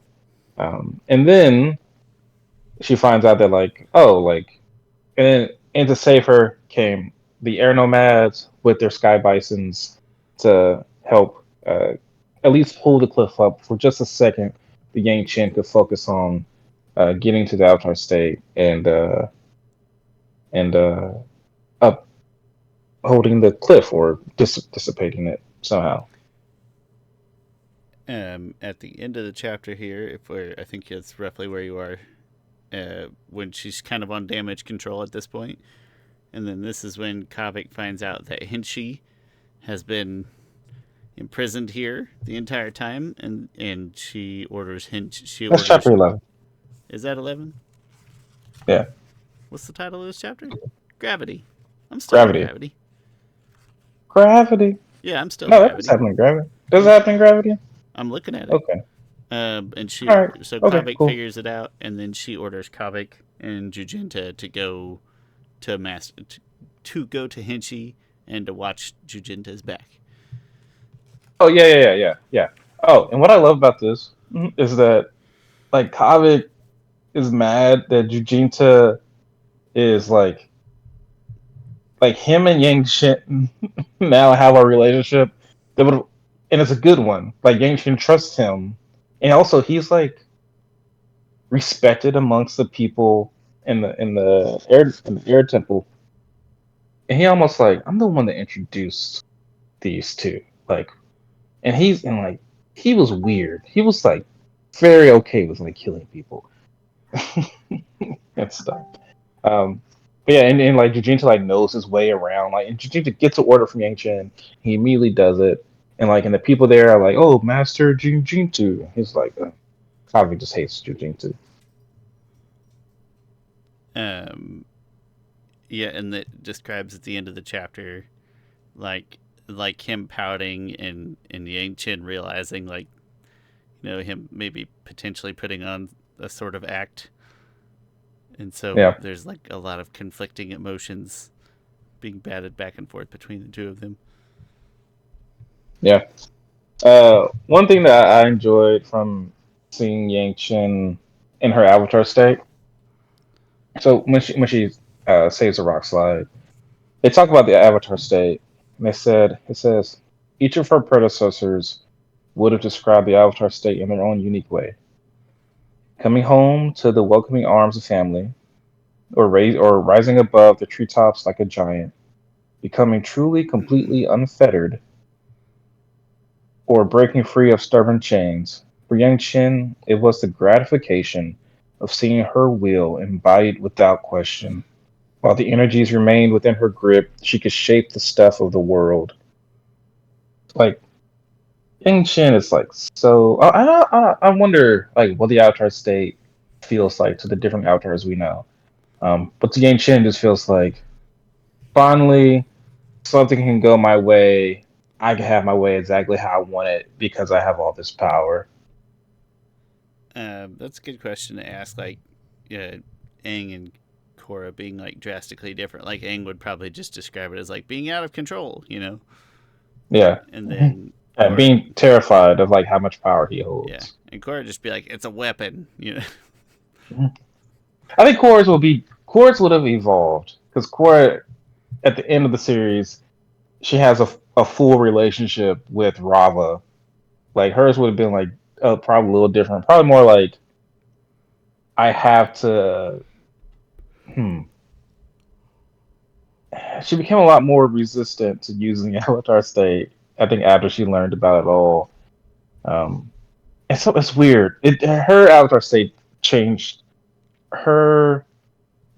And then she finds out that like, oh, like, and to save her came the air nomads with their sky bisons to help at least pull the cliff up for just a second. The Yang Chen could focus on getting to the Avatar state and upholding the cliff or dissipating it somehow. At the end of the chapter here, if we're, I think it's roughly where you are, when she's kind of on damage control at this point, and then this is when Kavik finds out that Hinshi has been imprisoned here the entire time, and she orders Hinch. She That's orders. chapter 11. Is that 11? Yeah, What's the title of this chapter? Gravity. I'm still in Gravity. Gravity. Gravity. Yeah, I'm still in No, that's Gravity. happening in Gravity. Does it Yeah, happen in Gravity? I'm looking at it. Okay. And she, All right. so Okay. Kavik Cool. figures it out, and then she orders Kavik and Jujinta to go to master to go to Hinchi and to watch Jujinta's back. Oh yeah. Oh, and what I love about this is that like Kavik is mad that Jujinta is like him and Yang Shin now have a relationship that would, and it's a good one. Like Yang Shin trusts him, and also he's like respected amongst the people in the air temple, and he almost like I'm the one that introduced these two, like, and like he was weird. He was like very okay with like killing people and stuff. Um, but yeah, and like Jujinta like knows his way around. Like, and Jujinta gets an order from Yang Chen, he immediately does it. And like, and the people there are like, "Oh, Master Jujinta." He's like, probably just hates jujitsu. Um, yeah, and it describes at the end of the chapter, like him pouting and Yang Chen realizing like him maybe potentially putting on a sort of act, and so Yeah, there's like a lot of conflicting emotions being batted back and forth between the two of them. yeah. One thing that I enjoyed from seeing Yang Chen in her avatar state. So when she saves a rock slide, they talk about the avatar state, and it says each of her predecessors would have described the avatar state in their own unique way. Coming home to the welcoming arms of family, or rising above the treetops like a giant, becoming truly, completely unfettered, or breaking free of stubborn chains. For Yang Chen, it was the gratification of seeing her will embodied without question. While the energies remained within her grip, she could shape the stuff of the world. Like Yang Chen is like so. I wonder like what the Avatar state feels like to the different avatars we know. But to Yang Chen just feels like finally something can go my way. I can have my way exactly how I want it because I have all this power. That's a good question to ask. Like, uh, Aang and Korra being like drastically different. Like Aang would probably just describe it as like being out of control, Yeah, and then and Korra, being terrified of like how much power he yeah, holds. and Korra just be like, it's a weapon. I think Korra's would have evolved because Korra at the end of the series she has a full relationship with Rava. Like hers would have been like probably a little different. Probably more like I have to. Hmm. She became a lot more resistant to using Avatar State. I think after she learned about it all. Um, it's weird. Her Avatar State changed. Her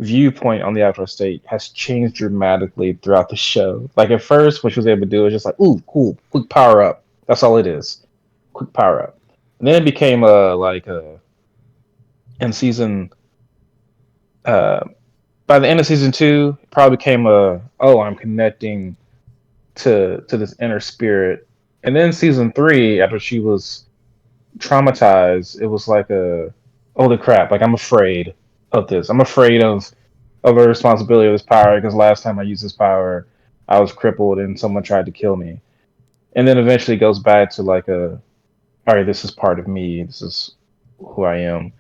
viewpoint on the Avatar State has changed dramatically throughout the show. Like at first, what she was able to do was just like, "Ooh, cool, quick power up." That's all it is, quick power up. And then it became in season uh by the end of season two, it probably became a oh I'm connecting to this inner spirit. And then season three, after she was traumatized, it was like a holy crap, like I'm afraid of this. I'm afraid of a responsibility of this power because last time I used this power, I was crippled and someone tried to kill me. And then eventually goes back to like a all right, this is part of me. This is who I am.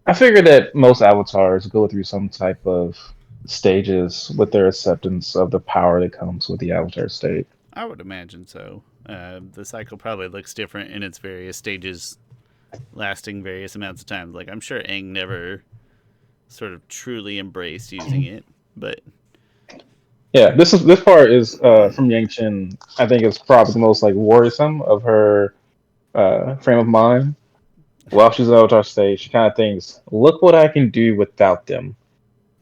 I figure that most avatars go through some type of stages with their acceptance of the power that comes with the avatar state. I would imagine so. The cycle probably looks different in its various stages, lasting various amounts of time. Like I'm sure Aang never sort of truly embraced using it, but Yeah, this part is from Yangchen. I think is probably the most like worrisome of her frame of mind. While she's in avatar state, she kind of thinks, "Look what I can do without them.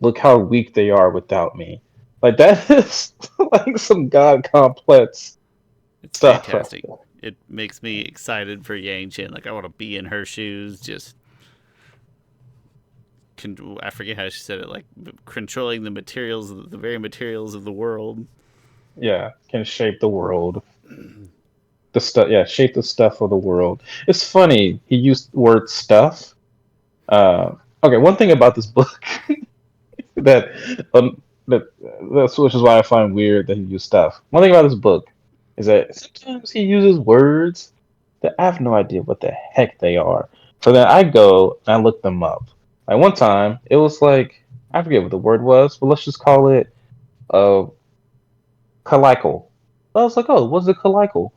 Look how weak they are without me." Like that is like some god complex it's stuff right fantastic. It makes me excited for Yang Chen. Like I want to be in her shoes. Just I forget how she said it. Like controlling the materials, the very materials of the world. Yeah, can shape the world. The stuff, yeah, shape the stuff of the world. It's funny he used the word stuff. Okay, one thing about this book that's which is why I find weird that he used stuff. One thing about this book is that sometimes he uses words that I have no idea what the heck they are. So then I go and I look them up. Like one time, it was like I forget what the word was, but let's just call it uh calical. I was like, oh, what's a calical?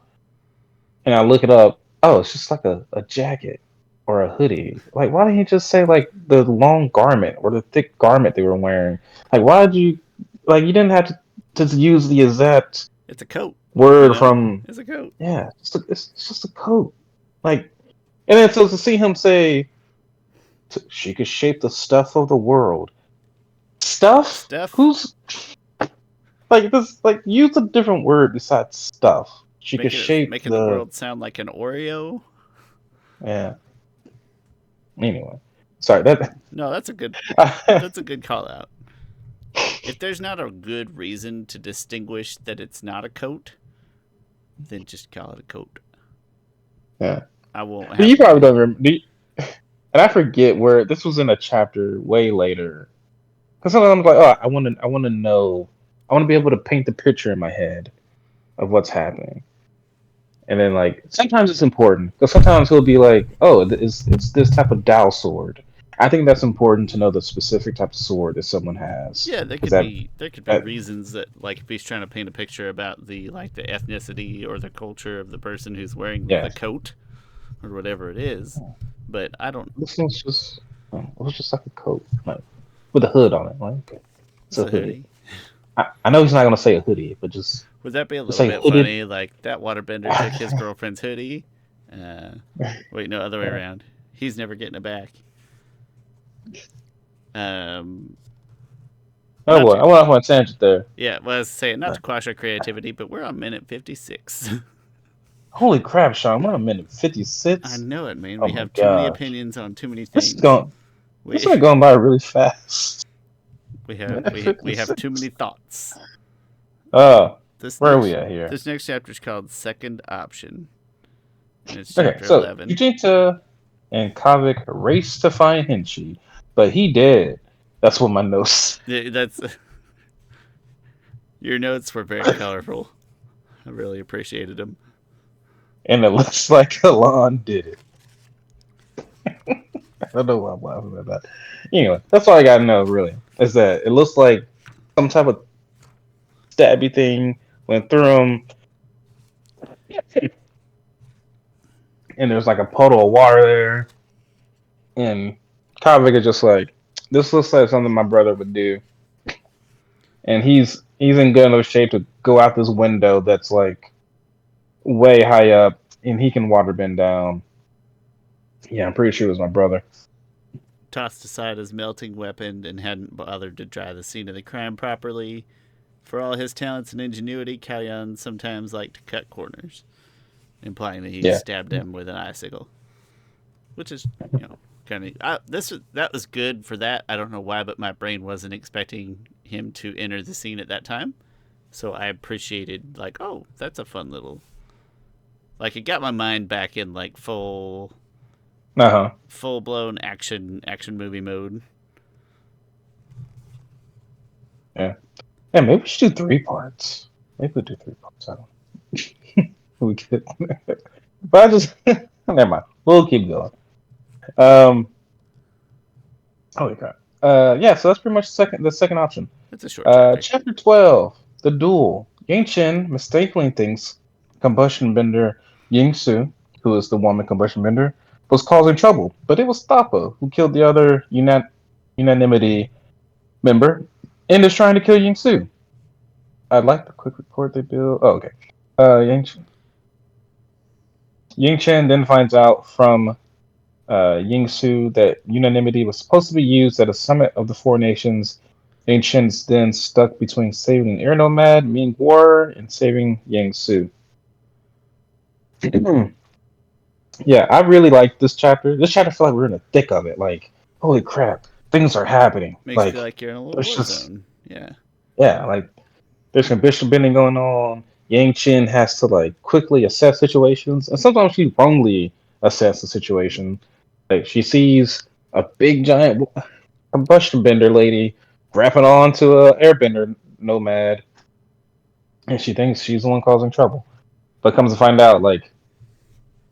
And I look it up. Oh, it's just like a jacket or a hoodie. Like, why didn't he just say like the long garment or the thick garment they were wearing? Like, why did you like you didn't have to use the exact It's a coat. word from It's a coat. yeah, it's just a coat. Like, and then so to see him say she could shape the stuff of the world. Stuff? Stuff. Who's like this? Like, use a different word besides stuff. She could shape Making the the world sound like an Oreo. yeah. Anyway, sorry that. No, that's a good call out. If there's not a good reason to distinguish that it's not a coat, then just call it a coat. Yeah. I won't Do have you to probably read it. don't remember? And I forget where this was in a chapter way later. Because sometimes I'm like, oh, I want to know, I want to be able to paint the picture in my head of what's happening. And then like sometimes it's important because sometimes he'll be like, oh, it's this type of Dao sword. I think that's important to know the specific type of sword that someone has Yeah, because that there could be that reasons that like if he's trying to paint a picture about the ethnicity or the culture of the person who's wearing the yeah. coat or whatever it is. But I don't. This one's just it was just like a coat, like with a hood on it. Like okay, it's It's a a hoodie. hoodie. I know he's not gonna say a hoodie, but Would that be a just little say bit hooded. funny? Like that waterbender took his girlfriend's hoodie. Wait, no, other way around. He's never getting it back. Um, Oh not boy, to I went off on a tangent there. yeah, well, I was saying not to quash our creativity, but we're on minute 56. Holy crap, Sean! We're on minute I 56. know it, man. Oh We my have too many gosh, opinions on too many this is things. going. This We has been going by really fast. we Minute have too 56. many thoughts. This Where are we next at here? chapter is called Second Option, and it's Okay, chapter so 11. Vegeta and Kavik race to find Hinchi, but he did. That's what my notes. That's your notes were very colorful. I really appreciated them. And it looks like Alon did it. I don't know why I'm laughing at that. Anyway, that's all I gotta know, really. Is that it looks like some type of stabby thing went through him, and there's like a puddle of water there. And Kavik is just like, this looks like something my brother would do. And he's in good enough shape to go out this window that's like way high up, and he can water bend down. Yeah, I'm pretty sure it was my brother. Tossed aside his melting weapon and hadn't bothered to dry the scene of the crime properly. For all his talents and ingenuity, Kalyan sometimes liked to cut corners, implying that he Yeah. stabbed him with an icicle, which is, kind of that was good for that. I don't know why, but my brain wasn't expecting him to enter the scene at that time, so I appreciated like, oh, that's a fun little, like it got my mind back in like Uh huh. full blown action movie mode. Yeah. Yeah, maybe we should do 3 parts. Maybe we'll do 3 parts. I don't know. We could. But I just never mind. We'll keep going. Um holy crap. Yeah, so that's pretty much the second option. It's a short chapter. Chapter 12, The Duel. Yangchen mistakenly thinks combustion bender Yingsu, who is the woman combustion bender, was causing trouble, but it was Thapa who killed the other unanimity member and is trying to kill Yingsu. I'd like the quick report they do. Oh, okay. Yingchen then finds out from Yingsu that unanimity was supposed to be used at a summit of the four nations. Yingchen's then stuck between saving an air nomad, Ming War, and saving Yangsu. Yeah, I really like this chapter. This chapter, I feel like we're in the thick of it. Like, holy crap, things are happening. Makes you feel Like, like you're in a little there's war just, zone. Yeah. yeah, like there's some bishop bending going on. Yang Chen has to like quickly assess situations, and sometimes she wrongly assess the situation. Like she sees a big giant combustion bender lady grabbing onto a airbender nomad, and she thinks she's the one causing trouble. But comes to find out, like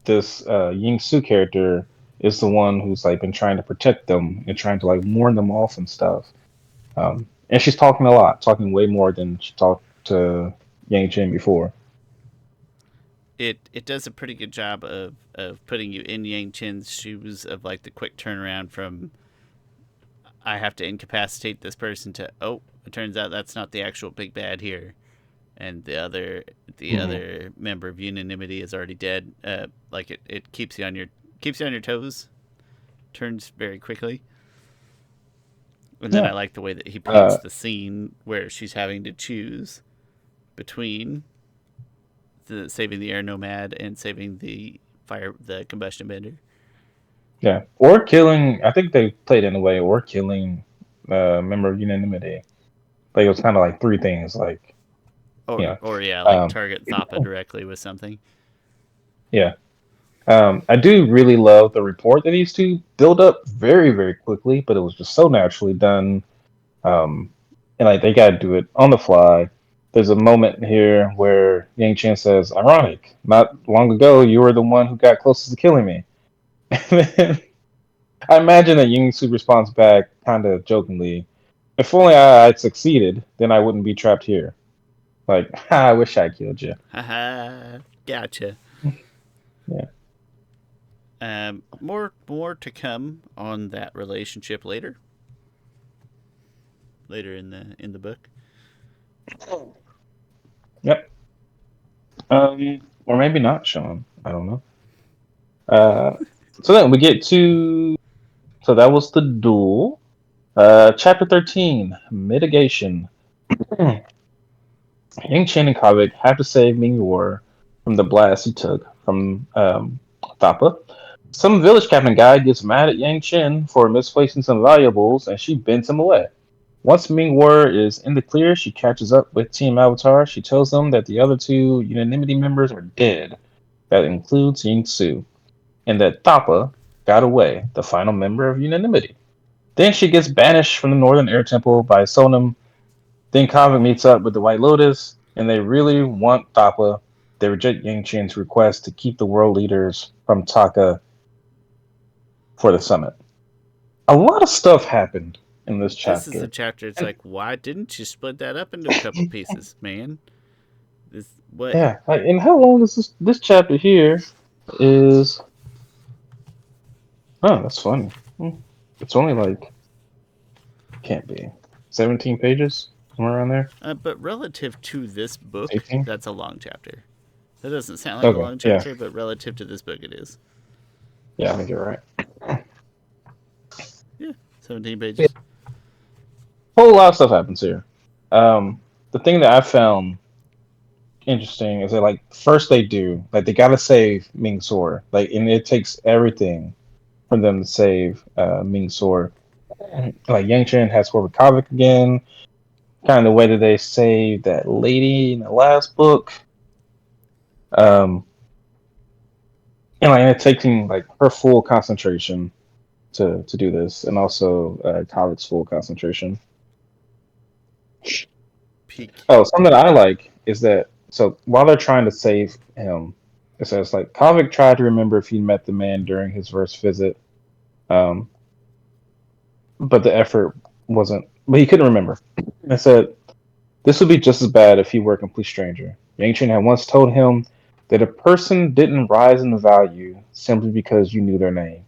this Ying Su character is the one who's like been trying to protect them and trying to like warn them off and stuff. And she's talking a lot, talking way more than she talked to Yang Chen before. It does a pretty good job of putting you in Yang Chen's shoes of like the quick turnaround from I have to incapacitate this person to, oh, it turns out that's not the actual big bad here, and the Mm-hmm. other member of unanimity is already dead. Like it keeps you on your toes, turns very quickly. And then I Yeah. like the way that he paints Uh, the scene where she's having to choose between saving the air nomad and saving the combustion bender. Yeah, or killing. I think they played in a way, or killing member of unanimity. Like it was kind of like three things. Like you know, Or yeah, like um, target Thappa directly with something. yeah. I do really love the report that these two build up very, very quickly, but it was just so naturally done. Um, and like they got to do it on the fly. There's a moment here where Yang Chen says, "Ironic. Not long ago, you were the one who got closest to killing me." And then I imagine that Yang Su responds back, kind of jokingly, "If only I'd succeeded, then I wouldn't be trapped here." Like, I wish I killed you. Haha, gotcha. Yeah. More to come on that relationship later in the book. Yep. Or maybe not, Sean. I don't know. Uh, so then we get to. So that was the duel. Chapter 13, Mitigation. Yang Chen and Kavik have to save Ming Yor from the blast he took from Thappa. Some village captain guy gets mad at Yang Chen for misplacing some valuables and she bends him away. Once Ming Yor is in the clear, she catches up with Team Avatar. She tells them that the other two unanimity members are dead. That includes Ying Su. And that Thappa got away, the final member of unanimity. Then she gets banished from the Northern Air Temple by Sonam. Then Kavik meets up with the White Lotus, and they really want Thappa. They reject Yang Chen's request to keep the world leaders from Taka for the summit. A lot of stuff happened in this This is a chapter. chapter. It's And like, why didn't you split that up into a couple pieces, man? This what? yeah, and how long is this chapter here is oh, that's funny. It's only like can't be 17 pages, somewhere around there. But relative to this book, 18. that's a long chapter. That doesn't sound like a Okay, long yeah, chapter, but relative to this book, it is. yeah, I think you're right. Yeah, 17 Yeah, pages. whole lot of stuff happens here. The thing that I found interesting is that like first they do like they gotta save Ming Sor, like, and it takes everything for them to save Ming Sor. Like Yang Chen has Korra Kavik again, kind of the way that they saved that lady in the last book. Um, and like it's taking like her full concentration to do this, and also Kavik's full concentration. Peak. Oh, something that I like is that so while they're trying to save him, it says like Kavik tried to remember if he met the man during his first visit, um, but the effort wasn't. But he couldn't remember. I said this would be just as bad if he were a complete stranger. Yang Chen had once told him that a person didn't rise in value simply because you knew their name,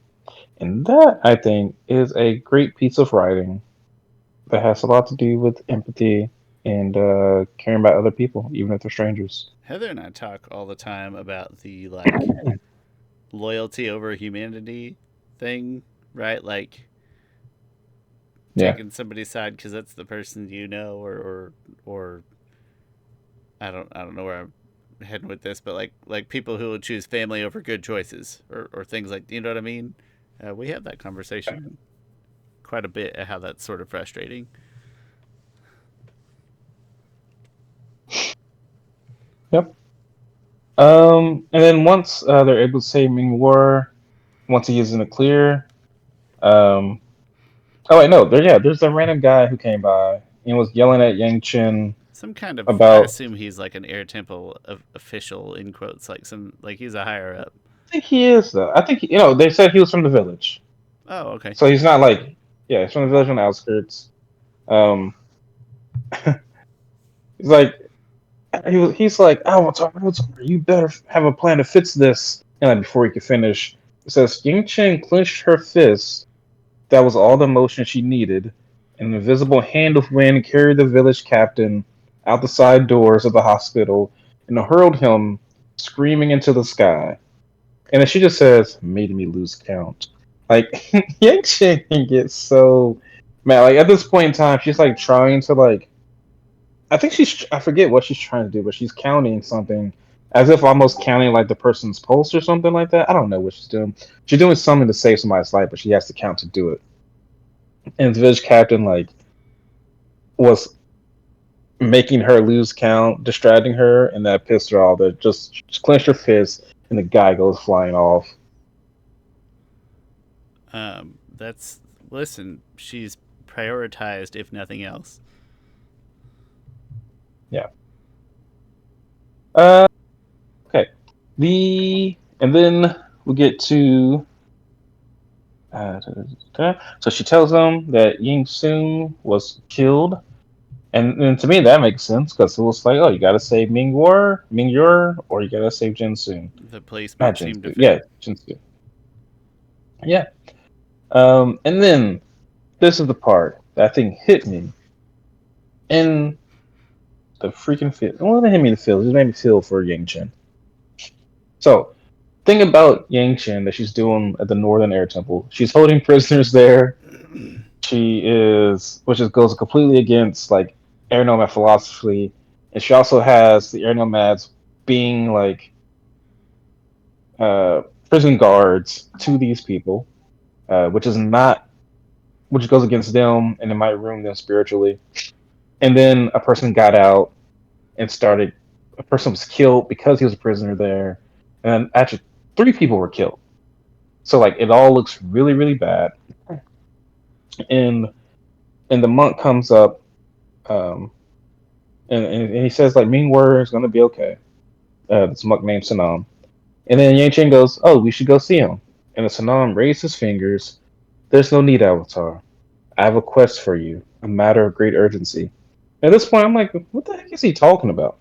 and that I think is a great piece of writing that has a lot to do with empathy and caring about other people, even if they're strangers. Heather and I talk all the time about the like loyalty over humanity thing, right? Like Yeah. taking somebody's side because that's the person you know, or I don't know where I'm heading with this, but like people who will choose family over good choices or things like, you know what I mean. We have that conversation quite a bit at how that's sort of frustrating. Yep. And then once they're able to save Ming War, once he is in the clear, um, oh wait, no, there's a random guy who came by and was yelling at Yang Chen Some kind of, I about. assume he's like an Air Temple official in quotes, like some like he's a higher up. I think he is though. I think they said he was from the village, Oh, okay. so he's not like yeah, he's from the village on the outskirts. Um, he's like he's like, Avatar, you better have a plan to fix this. And like before he could finish, it says Yang Chen clenched her fist. That was all the motion she needed. An invisible hand of wind carried the village captain out the side doors of the hospital and hurled him screaming into the sky. And then she just says, "Made me lose count." Like Yang Chen gets so mad. Like at this point in time, she's like trying to like I think I forget what she's trying to do, but she's counting something, as if almost counting like the person's pulse or something like that. I don't know what she's doing. She's doing something to save somebody's life, but she has to count to do it. And the village captain like was making her lose count, distracting her, and that pissed her off. That just clenched her fist, and the guy goes flying off. That's listen. She's prioritized, if nothing else. Yeah. Okay. And then we get to. So she tells them that Ying Soon was killed, and to me that makes sense because it was like, oh, you gotta save Ming Yor, or you gotta save Jin Soon. The Not placement Jin seemed to Soon. fit. Yeah, Jin Soon. Yeah. And then this is the part that I think hit me in the freaking field. Well, it hit me in the field. It just made me feel for Yangchen. So, thing about Yangchen that she's doing at the Northern Air Temple, she's holding prisoners there. She is, which is, goes completely against like air nomad philosophy, and she also has the air nomads being like prison guards to these people, which is not, which goes against them, and it might ruin them spiritually. And then a person got out and started. A person was killed because he was a prisoner there, and actually 3 people were killed. So like it all looks really really bad. And the monk comes up, um, and he says like mean word is gonna be okay. This monk named Sanam, and then Yang Chen goes, "Oh, we should go see him." And the Sanam raised his fingers. "There's no need, Avatar. I have a quest for you, a matter of great urgency." At this point, I'm like, "What the heck is he talking about?"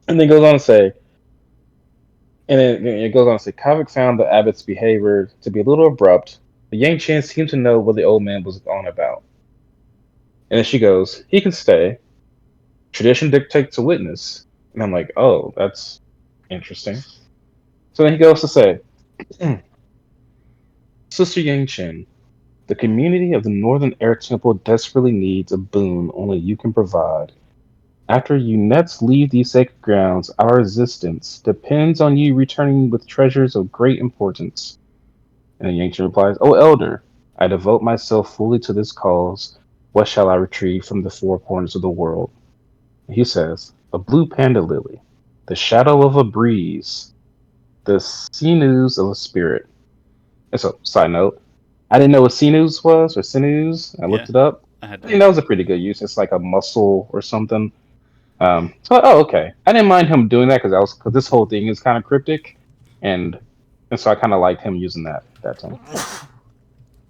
And then goes on to say, and it goes on to say, Kavik found the abbot's behavior to be a little abrupt, but Yang Chen seemed to know what the old man was on about. And then she goes, "He can stay. Tradition dictates a witness." And I'm like, "Oh, that's interesting." So then he goes to say, "Sister Yang Chen, the community of the Northern Air Temple desperately needs a boon only you can provide. After you nets leave these sacred grounds, our existence depends on you returning with treasures of great importance." And then Yang Chen replies, "O elder, I devote myself fully to this cause. What shall I retrieve from the 4 corners of the world?" And he says, "A blue panda lily, the shadow of a breeze, the sinews of a spirit." And so, side note, I didn't know what sinews was or sinews. I Yeah, looked it up. I had I to. think that was a pretty good use. It's like a muscle or something. Oh, okay. I didn't mind him doing that because this whole thing is kind of cryptic, and so I kind of liked him using that time.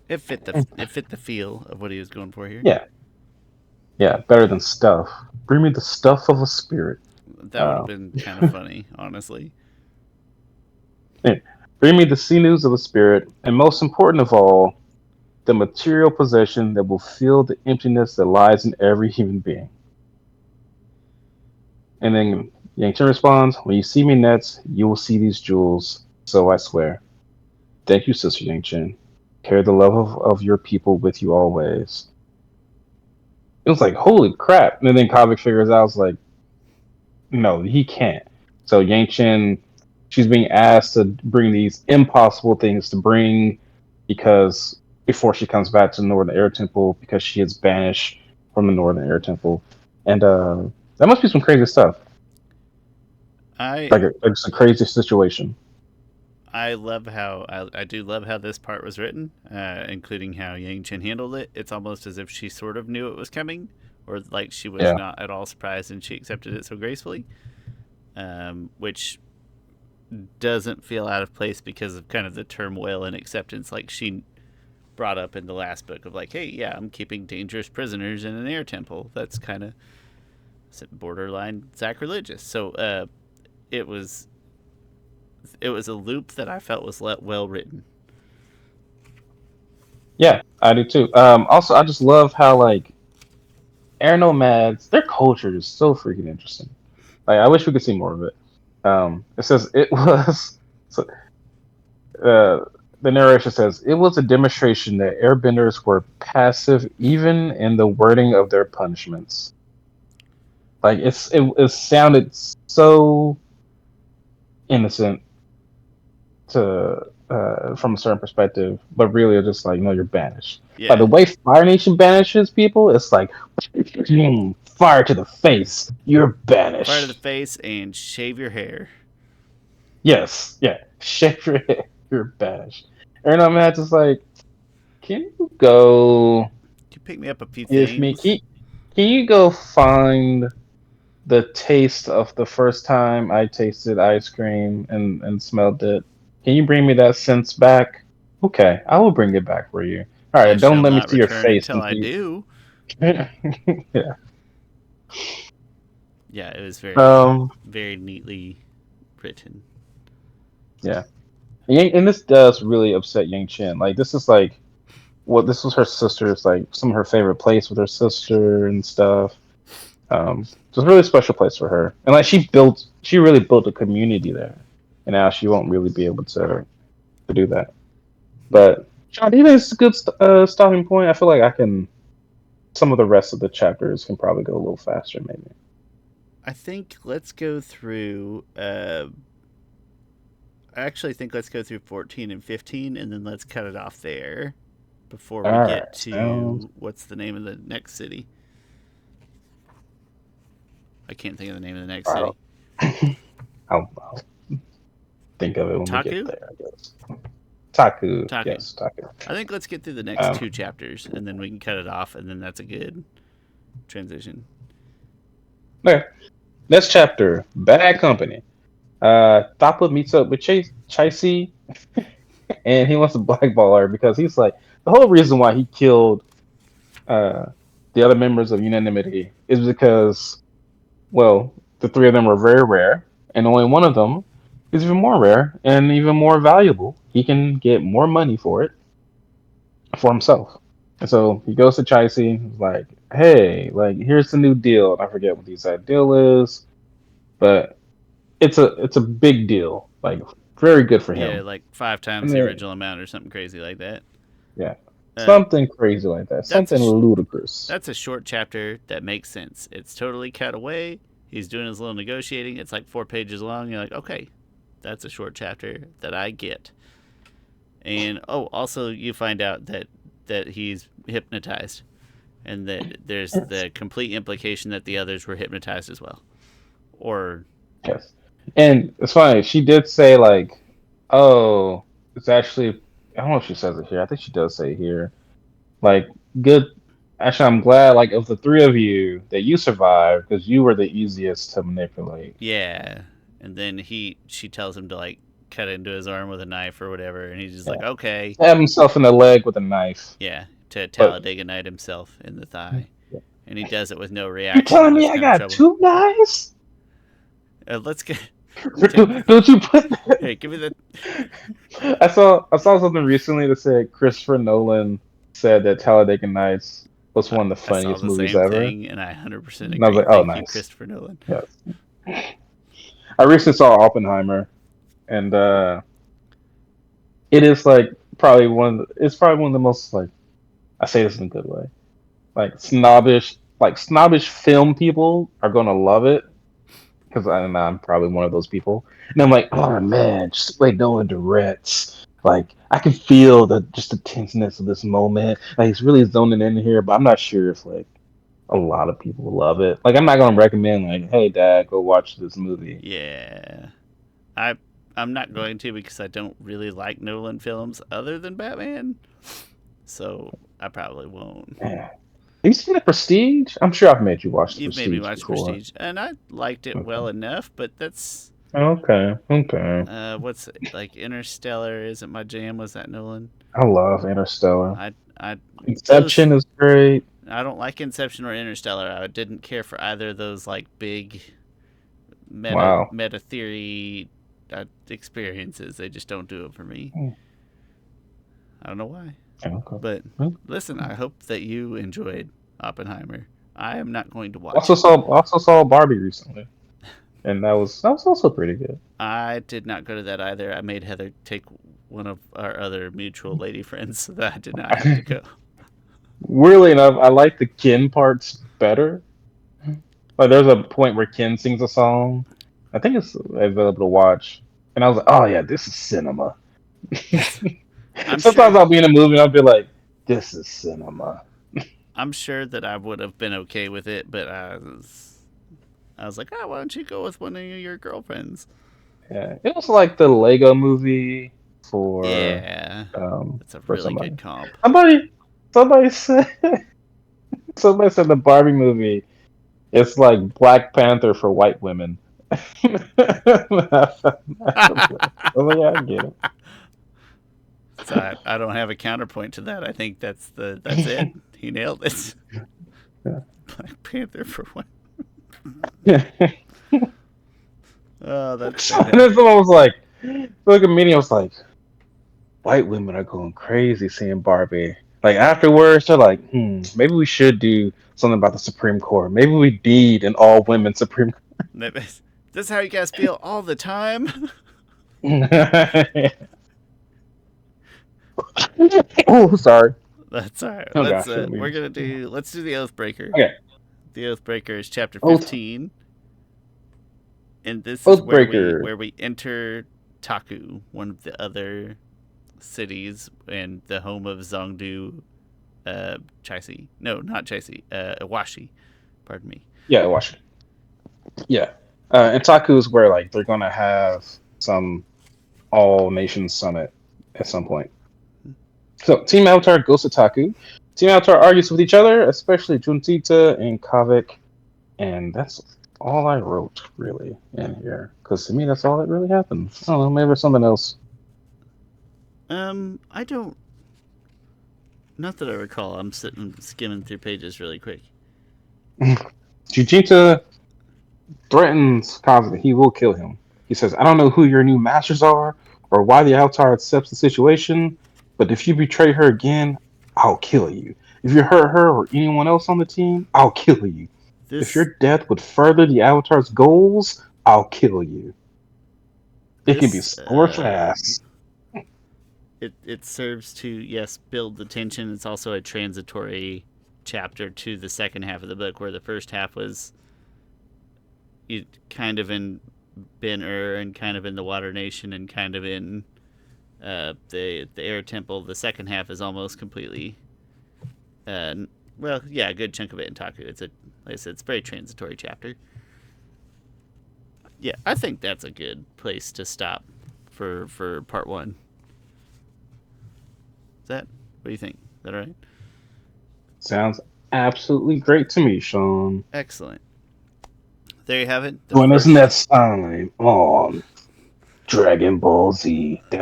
It fit the feel of what he was going for here. Yeah, yeah, better than stuff. Bring me the stuff of a spirit. That would have Uh, been kind of funny, honestly. yeah. Bring me the sinews of a spirit, and most important of all, the material possession that will fill the emptiness that lies in every human being. And then Yang Chen responds, "When you see me next, you will see these jewels. So I swear." Thank you, Sister Yang Chen. Carry the love of your people with you always. It was like, holy crap. And then Kavik figures out, it's like, no, he can't. So Yang Chen, she's being asked to bring these impossible things to bring because before she comes back to the Northern Air Temple because she is banished from the Northern Air Temple. And that must be some crazy stuff. I Like it's a crazy situation. I love how I do love how this part was written, including how Yang Chen handled it. It's almost as if she sort of knew it was coming, or like she was Yeah. not at all surprised and she accepted it so gracefully, which doesn't feel out of place because of kind of the turmoil and acceptance, like she brought up in the last book of like, hey, yeah, I'm keeping dangerous prisoners in an air temple. That's kind of borderline sacrilegious. So it was it was a loop that I felt was well written. Yeah, I do too. Also, I just love how like air nomads, their culture is so freaking interesting. Like, I wish we could see more of it. It says it was. So, the narration says it was a demonstration that airbenders were passive even in the wording of their punishments. Like it sounded so. innocent to from a certain perspective, but really it's just like no, you're banished. Like the Yeah. way Fire Nation banishes people, it's like fire to the face. You're Fire to the banished. face and shave your hair. Yes, yeah. Shake your head. You're banished. And I'm at just like, can you go You pick me up a few give me? things. Can you go find the taste of the first time I tasted ice cream and smelled it? Can you bring me that sense back? Okay, I will bring it back for you. All I right, don't shall let me not see your return face until I until you. do. Yeah. Yeah, it was very, Um. very neatly written. Yeah. And this does really upset Yang Chen. Like this is like what this was her sister's like some of her favorite place with her sister and stuff. It's a really special place for her, and like she really built a community there, and now she won't really be able to do that. But John, even it's a good starting point. I feel like I can. Some of the rest of the chapters can probably go a little faster, maybe. I think let's go through. I actually think let's go through 14 and 15, and then let's cut it off there before All we right, get sounds. to what's the name of the next city. I can't think of the name of the next I city. don't. I'll think of it when we get Taku? there. I guess. Taku, Taku. yes, Taku. I think let's get through the next Um, two chapters, and then we can cut it off, and then that's a good transition. okay. Next chapter, Bad Company. Thapa meets up with Chicey, and he wants to blackball her because he's like the whole reason why he killed uh, the other members of Unanimity is because, well, the three of them are very rare, and only one of them is even more rare and even more valuable. He can get more money for it for himself. And so he goes to Chicey, like, hey, like here's the new deal. I forget what the exact deal is, but it's a big deal. Like very good for Yeah, him. like 5 times And the there, original amount or something crazy like that. yeah, Uh, something crazy like that. that's a Something ludicrous. that's a short chapter that makes sense. It's totally cut away. He's doing his little negotiating. It's like 4 pages long. You're like, okay, that's a short chapter that I get. And also you find out that he's hypnotized, and that there's Yes. the complete implication that the others were hypnotized as well. Or Yes. And it's funny. She did say like, oh, it's actually. I don't know if she says it here. I think she does say it here. Like, good. Actually, I'm glad. Like, of the three of you, that you survived because you were the easiest to manipulate. yeah, and then she tells him to like cut into his arm with a knife or whatever, and he's just Yeah. like, okay, Stab himself in the leg with a knife. yeah, to But Talladega Night himself in the thigh, and he does it with no you're reaction, telling and me it's I kind of got trouble. two guys? Let's get take. Don't you put that? Hey, give me the. I saw something recently that said Christopher Nolan said that Talladega Nights was one of the I saw funniest the movies same ever. thing, and I 100% And I was agree. like, oh, Thank you, nice. Christopher Nolan. Yes. I recently saw Oppenheimer, and it is like probably it's probably one of the most like I say this in a good way, like snobbish film people are gonna love it because I'm probably one of those people, and I'm like, oh man, just the way Nolan directs. Like I can feel the tenseness of this moment. Like he's really zoning in here, but I'm not sure if like a lot of people love it. Like I'm not gonna recommend like, hey dad, go watch this movie. Yeah, I I'm not going to because I don't really like Nolan films other than Batman, so I probably won't. Man. Have you seen the Prestige? I'm sure I've made you watch the You've made me Prestige watch before. Prestige, and I liked it well Okay. enough, but that's Okay. Okay. what's like Interstellar isn't my jam. Was that Nolan? I love Interstellar. I those Inception is great. I don't like Inception or Interstellar. I didn't care for either of those like big Wow. meta theory experiences. They just don't do it for me. Hmm. I don't know why. Okay. But Hmm. listen, I hope that you enjoyed Oppenheimer. I am not going to watch Also it. saw Barbie recently, and that was also pretty good. I did not go to that either. I made Heather take one of our other mutual lady friends so that I did not have to go. Weirdly enough, I like the Ken parts better. Like there's a point where Ken sings a song. I think it's available to watch. and I was like, oh yeah, this is cinema. I'm Sometimes sure. I'll be in a movie and I'll be like, this is cinema. I'm sure that I would have been okay with it, but I was like, oh, why don't you go with one of your girlfriends? Yeah, it was like the Lego movie for Yeah, that's a for really good somebody. comp. Somebody somebody said somebody said the Barbie movie. It's like Black Panther for white women. I was like, yeah, I get So I don't have a counterpoint to that. I think that's it. it. He nailed it. Black Panther for one. Oh, that's And then fantastic. someone was like, look at me, and I was like, white women are going crazy seeing Barbie. Like afterwards, they're like, maybe we should do something about the Supreme Court. Maybe we need an all women Supreme This is how you guys feel all the time. Court. Oh, sorry. That's all right. Oh gosh, shouldn't We're be. gonna do. Let's do the Oathbreaker. Okay, The Oathbreaker is chapter Oath 15, and this is Oathbreaker. where we enter Taku, one of the other cities and the home of Zongdu Chaisi. No, not Chaisi. Iwashi. Pardon me. Yeah, Washington. Yeah, and Taku is where like they're gonna have some all nations summit at some point. So Team Avatar goes to Taku. Team Avatar argues with each other, especially Juntita and Kavik, and that's all I wrote really in here. Because to me, that's all that really happened. I don't know, maybe there's something else. I don't. Not that I recall. I'm sitting skimming through pages really quick. Juntita threatens Kavik he will kill him. He says, "I don't know who your new masters are or why the Avatar accepts the situation, but if you betray her again, I'll kill you. If you hurt her or anyone else on the team, I'll kill you. If This your death would further the Avatar's goals, I'll kill you. It can be this slow or fast." it serves to, yes, build the tension. It's also a transitory chapter to the second half of the book, where the first half was kind of in Ben Ur and kind of in the Water Nation and kind of in the Air Temple. The second half is almost completely, well, yeah, a good chunk of it in Taku. It's like I said, it's a very transitory chapter. Yeah, I think that's a good place to stop for part one. Is that? What do you think? Is that all right? Sounds absolutely great to me, Sean. Excellent. There you have it. The Join us first. next time on Dragon Ball Z. Oh,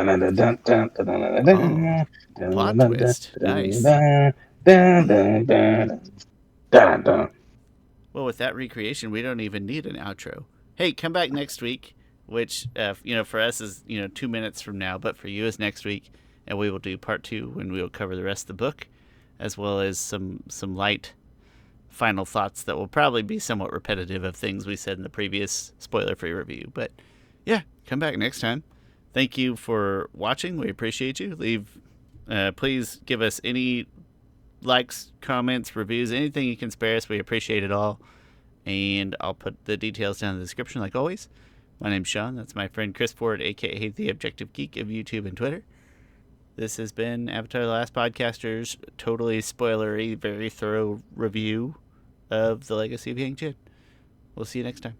plot twist. Nice. Well, with that recreation, we don't even need an outro. Hey, come back next week, which for us is 2 minutes from now, but for you is next week, and we will do part two when we will cover the rest of the book, as well as some light final thoughts that will probably be somewhat repetitive of things we said in the previous spoiler-free review. But yeah, come back next time. Thank you for watching. We appreciate you. Please give us any likes, comments, reviews, anything you can spare us. We appreciate it all. And I'll put the details down in the description like always. My name's Sean. That's my friend Chris Ford, aka The Objective Geek of YouTube and Twitter. This has been Avatar: The Last Podcaster's totally spoilery, very thorough review of The Legacy of Yangchen. We'll see you next time.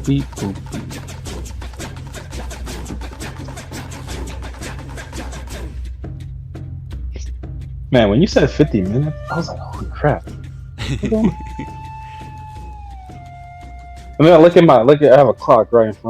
Beep, boop, beep. Man, when you said 50 minutes, I was like, holy crap. And then I I have a clock right in front.